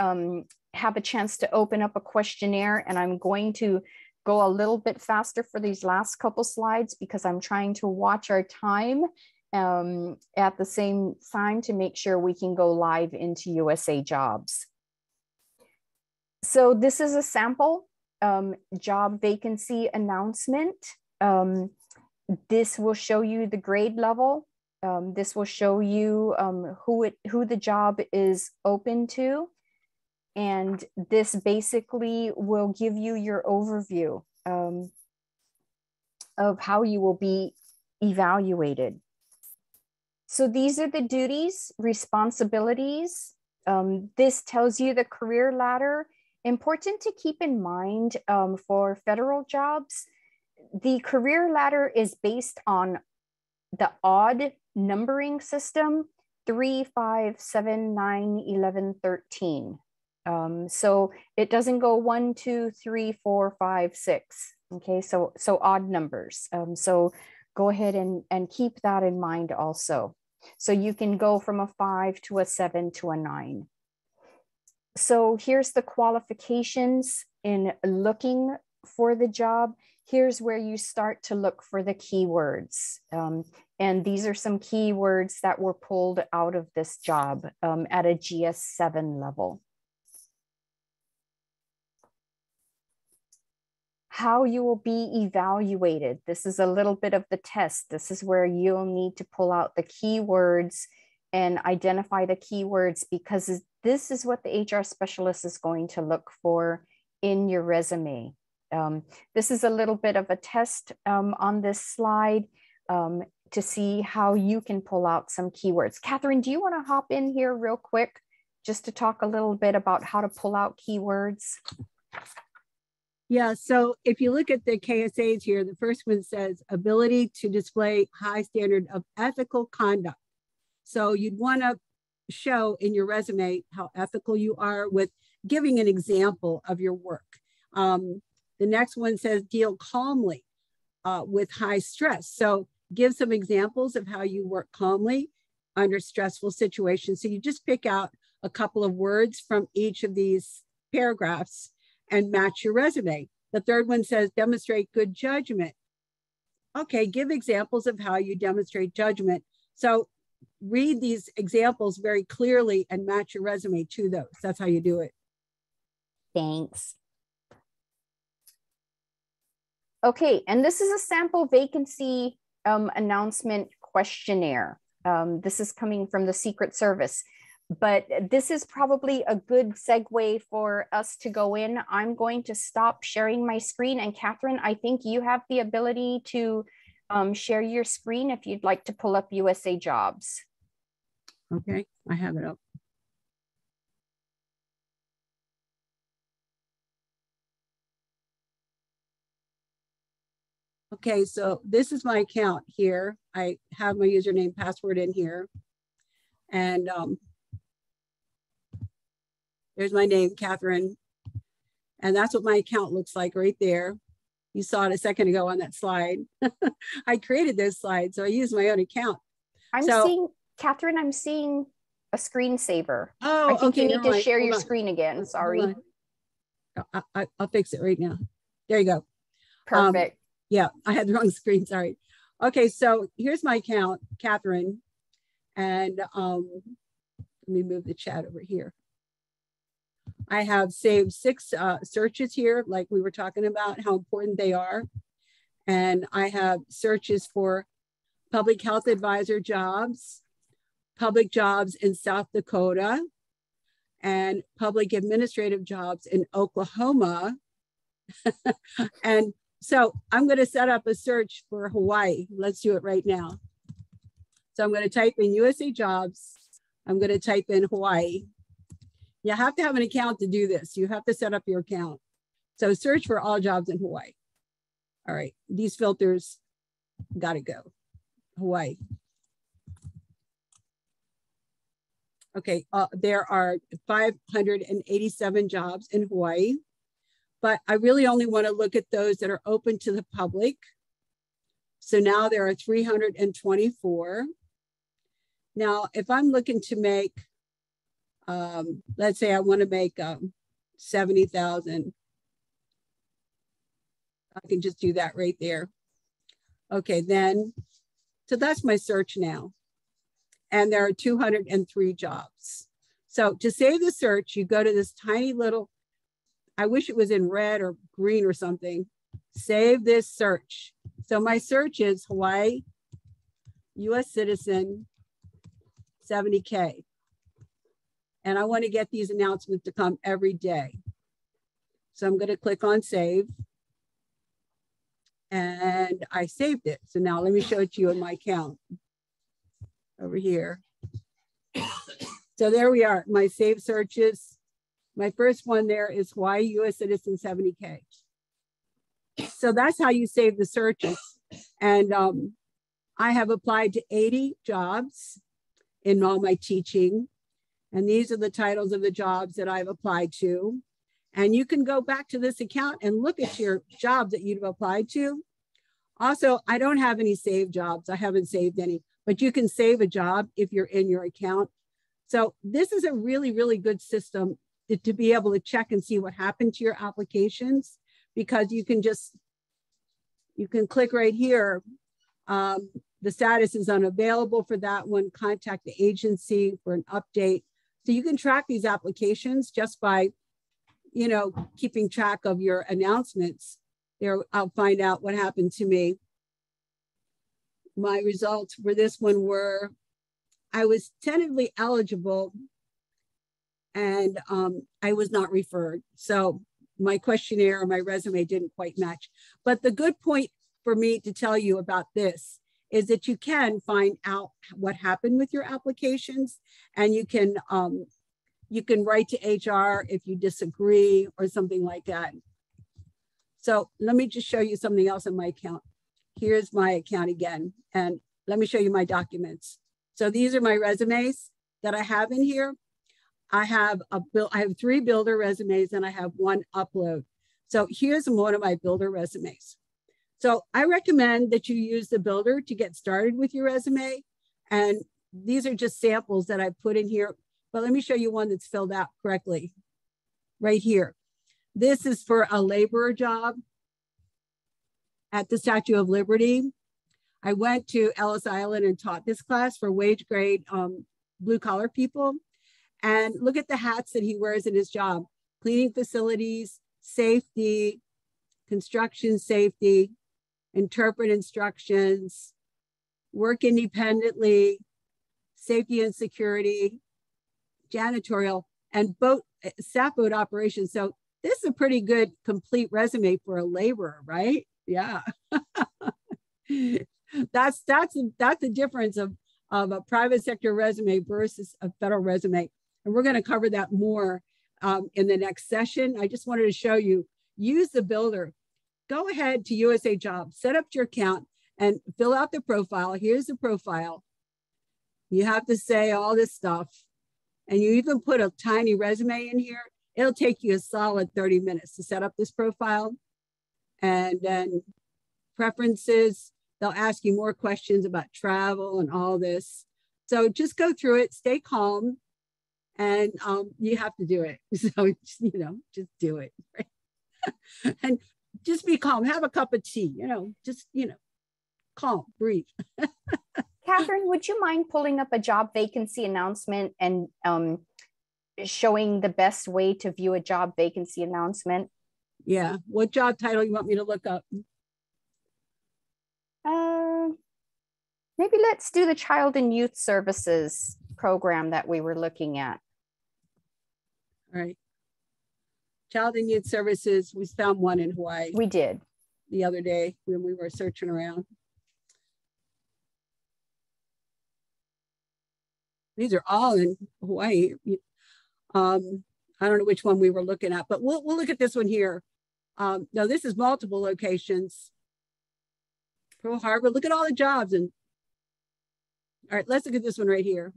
have a chance to open up a questionnaire, and I'm going to go a little bit faster for these last couple slides because I'm trying to watch our time at the same time to make sure we can go live into USA Jobs. So this is a sample job vacancy announcement. This will show you the grade level. This will show you who the job is open to. And this basically will give you your overview of how you will be evaluated. So these are the duties, responsibilities. This tells you the career ladder. Important to keep in mind for federal jobs, the career ladder is based on the odd numbering system, 3, 5, 7, 9, 11, 13. So it doesn't go 1, 2, 3, 4, 5, 6. Okay, so odd numbers. So go ahead and keep that in mind also. So you can go from a 5 to a 7 to a 9. So here's the qualifications in looking for the job. Here's where you start to look for the keywords. And these are some keywords that were pulled out of this job at a GS7 level. How you will be evaluated. This is a little bit of the test. This is where you'll need to pull out the keywords and identify the keywords, because this is what the HR specialist is going to look for in your resume. This is a little bit of a test on this slide to see how you can pull out some keywords. Catherine, do you want to hop in here real quick just to talk a little bit about how to pull out keywords? Yeah, so if you look at the KSAs here, the first one says ability to display high standard of ethical conduct. So you'd want to show in your resume how ethical you are with giving an example of your work. The next one says deal calmly with high stress. So give some examples of how you work calmly under stressful situations. So you just pick out a couple of words from each of these paragraphs and match your resume. The third one says demonstrate good judgment. Okay, give examples of how you demonstrate judgment. So read these examples very clearly and match your resume to those. That's how you do it. Thanks. Okay, and this is a sample vacancy announcement questionnaire. This is coming from the Secret Service, but this is probably a good segue for us to go in. I'm going to stop sharing my screen, and Catherine, I think you have the ability to share your screen if you'd like to pull up USA Jobs. Okay, I have it up. Okay, so this is my account here. I have my username, password in here. And there's my name, Catherine. And that's what my account looks like right there. You saw it a second ago on that slide. I created those slides, so I used my own account. I'm seeing, Catherine, I'm seeing a screensaver. Oh, I think okay, you need to share your screen again. Sorry. I'll fix it right now. There you go. Perfect. Yeah, I had the wrong screen, sorry. Okay, so here's my account, Catherine. And let me move the chat over here. I have saved 6 searches here, like we were talking about, how important they are. And I have searches for public health advisor jobs, public jobs in South Dakota, and public administrative jobs in Oklahoma. And so I'm going to set up a search for Hawaii. Let's do it right now. So I'm going to type in USA jobs. I'm going to type in Hawaii. You have to have an account to do this. You have to set up your account. So search for all jobs in Hawaii. All right, these filters got to go. Hawaii. Okay, there are 587 jobs in Hawaii, but I really only want to look at those that are open to the public. So now there are 324. Now, if I'm looking to make, let's say I want to make 70,000, I can just do that right there. Okay, then, so that's my search now. And there are 203 jobs. So to save the search, you go to this tiny little, I wish it was in red or green or something, save this search. So my search is Hawaii, US citizen, 70K. And I want to get these announcements to come every day. So I'm going to click on save. And I saved it. So now let me show it to you in my account over here. So there we are, my saved searches. My first one there is Hawaii, US citizen, 70K. So that's how you save the searches. And I have applied to 80 jobs in all my teaching. And these are the titles of the jobs that I've applied to. And you can go back to this account and look at your jobs that you've applied to. Also, I don't have any saved jobs. I haven't saved any, but you can save a job if you're in your account. So this is a really, really good system to be able to check and see what happened to your applications, because you can click right here. The status is unavailable for that one. Contact the agency for an update. So you can track these applications just by, you know, keeping track of your announcements. There, I'll find out what happened to me. My results for this one were, I was tentatively eligible and I was not referred. So my questionnaire or my resume didn't quite match. But the good point for me to tell you about this is that you can find out what happened with your applications, and you can write to HR if you disagree or something like that. So let me just show you something else in my account. Here's my account again, and let me show you my documents. So these are my resumes that I have in here. I have 3 builder resumes and I have 1 upload. So here's one of my builder resumes. So I recommend that you use the builder to get started with your resume. And these are just samples that I put in here, but let me show you one that's filled out correctly right here. This is for a laborer job at the Statue of Liberty. I went to Ellis Island and taught this class for wage grade blue collar people. And look at the hats that he wears in his job: cleaning facilities, safety, construction safety, interpret instructions, work independently, safety and security, janitorial, and staff boat operations. So this is a pretty good complete resume for a laborer, right? Yeah. That's the difference of a private sector resume versus a federal resume. And we're going to cover that more in the next session. I just wanted to show you, use the builder. Go ahead to USA Jobs, set up your account and fill out the profile. Here's the profile. You have to say all this stuff. And you even put a tiny resume in here. It'll take you a solid 30 minutes to set up this profile. And then preferences, they'll ask you more questions about travel and all this. So just go through it, stay calm, and you have to do it. So, just do it. Right? And just be calm, have a cup of tea, just, calm, breathe. Catherine, would you mind pulling up a job vacancy announcement and showing the best way to view a job vacancy announcement? Yeah. What job title you want me to look up? Maybe let's do the Child and Youth Services program that we were looking at. All right. Child and Youth Services, we found one in Hawaii. We did. The other day when we were searching around. These are all in Hawaii. I don't know which one we were looking at, but we'll look at this one here. No, this is multiple locations. Pearl Harbor, look at all the jobs. And all right, let's look at this one right here.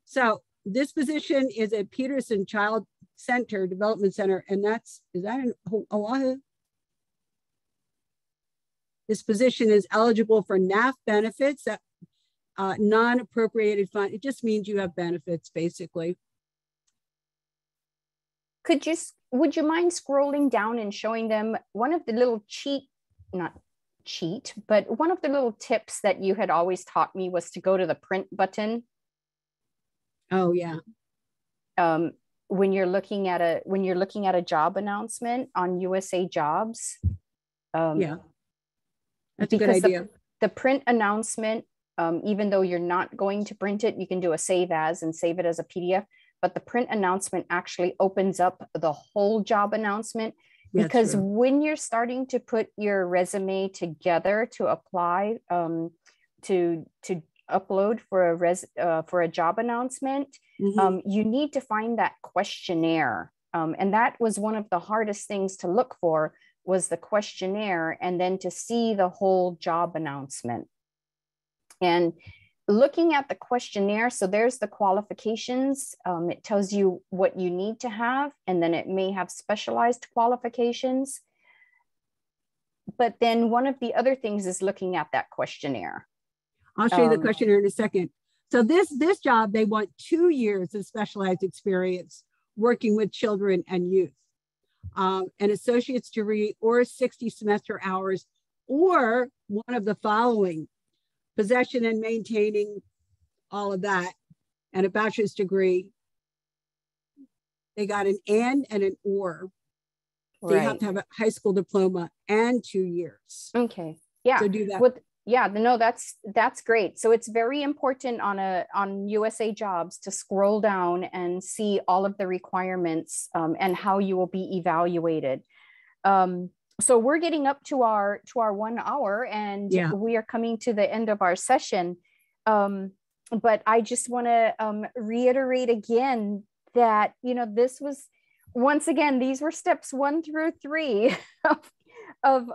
So this position is at Peterson Child Center, Development Center, and is that in Oahu? This position is eligible for NAF benefits, non-appropriated fund. It just means you have benefits, basically. Would you mind scrolling down and showing them one of the little one of the little tips that you had always taught me was to go to the print button. Oh yeah. When you're looking at a job announcement on USA Jobs. Yeah. That's a good idea. The print announcement, even though you're not going to print it, you can do a save as and save it as a PDF. But the print announcement actually opens up the whole job announcement, because when you're starting to put your resume together to apply to upload for a job announcement, you need to find that questionnaire, and that was one of the hardest things to look for, was the questionnaire, and then to see the whole job announcement. And looking at the questionnaire, so there's the qualifications. It tells you what you need to have, and then it may have specialized qualifications. But then one of the other things is looking at that questionnaire. I'll show you the questionnaire in a second. So this job, they want 2 years of specialized experience working with children and youth, an associate's degree or 60 semester hours, or one of the following: possession and maintaining all of that, and a bachelor's degree. They got an and an or. So you have to have a high school diploma and 2 years. Okay. Yeah. So do that. Yeah, no, that's great. So it's very important on USA Jobs to scroll down and see all of the requirements and how you will be evaluated. So we're getting up to our 1 hour, and we are coming to the end of our session. But I just want to reiterate again that, this was, once again, these were steps 1 through 3 of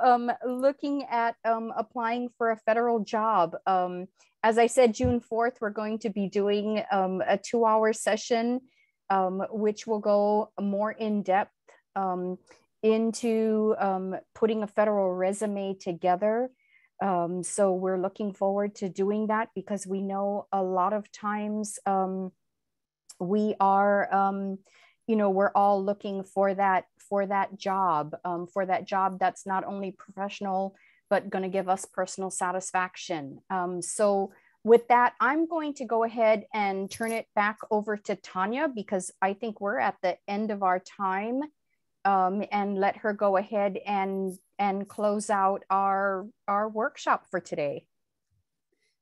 looking at applying for a federal job. As I said, June 4th, we're going to be doing a 2-hour session, which will go more in depth into putting a federal resume together. So we're looking forward to doing that, because we know a lot of times we are, we're all looking for that job that's not only professional, but going to give us personal satisfaction. So with that, I'm going to go ahead and turn it back over to Tanya, because I think we're at the end of our time, and let her go ahead and close out our workshop for today.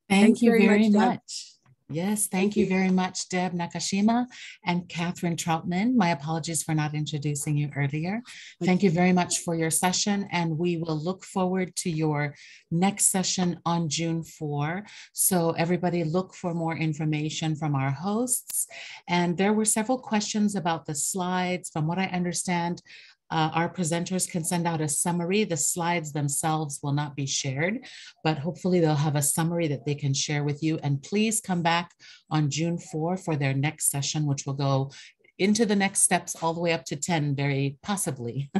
Thank you very much. Yes, thank you very much, Deb Nakashima and Catherine Troutman. My apologies for not introducing you earlier. Thank you very much for your session, and we will look forward to your next session on June 4. So everybody look for more information from our hosts. And there were several questions about the slides. From what I understand, our presenters can send out a summary. The slides themselves will not be shared, but hopefully they'll have a summary that they can share with you. And please come back on June 4 for their next session, which will go into the next steps all the way up to 10, very possibly.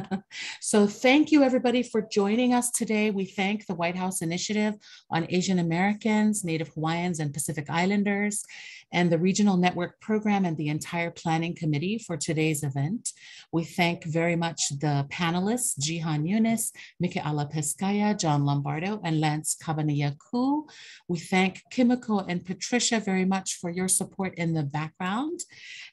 So thank you everybody for joining us today. We thank the White House Initiative on Asian Americans, Native Hawaiians, and Pacific Islanders, and the Regional Network Program and the entire planning committee for today's event. We thank very much the panelists, Jihan Yunus, Mikhaila Pescaya, John Lombardo, and Lance Cabaniyaku. We thank Kimiko and Patricia very much for your support in the background.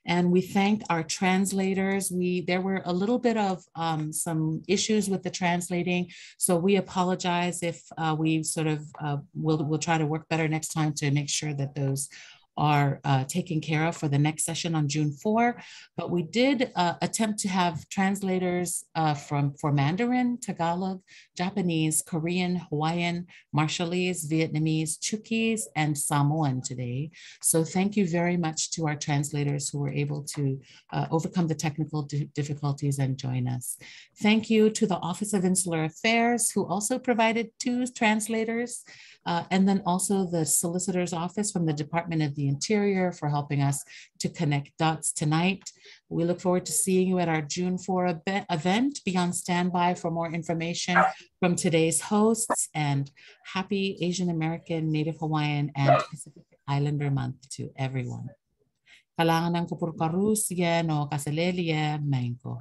And we thank our translators. There were a little bit of some issues with the translating, so we apologize if we sort of, we'll try to work better next time to make sure that those are taken care of for the next session on June 4. But we did attempt to have translators for Mandarin, Tagalog, Japanese, Korean, Hawaiian, Marshallese, Vietnamese, Chukis, and Samoan today. So thank you very much to our translators who were able to overcome the technical difficulties and join us. Thank you to the Office of Insular Affairs, who also provided 2 translators. And then also the Solicitor's Office from the Department of the Interior for helping us to connect dots tonight. We look forward to seeing you at our June 4 event. Be on standby for more information from today's hosts, and happy Asian American, Native Hawaiian, and Pacific Islander Month to everyone. Kailangan ng kupurkarusya no kasalelia mengko.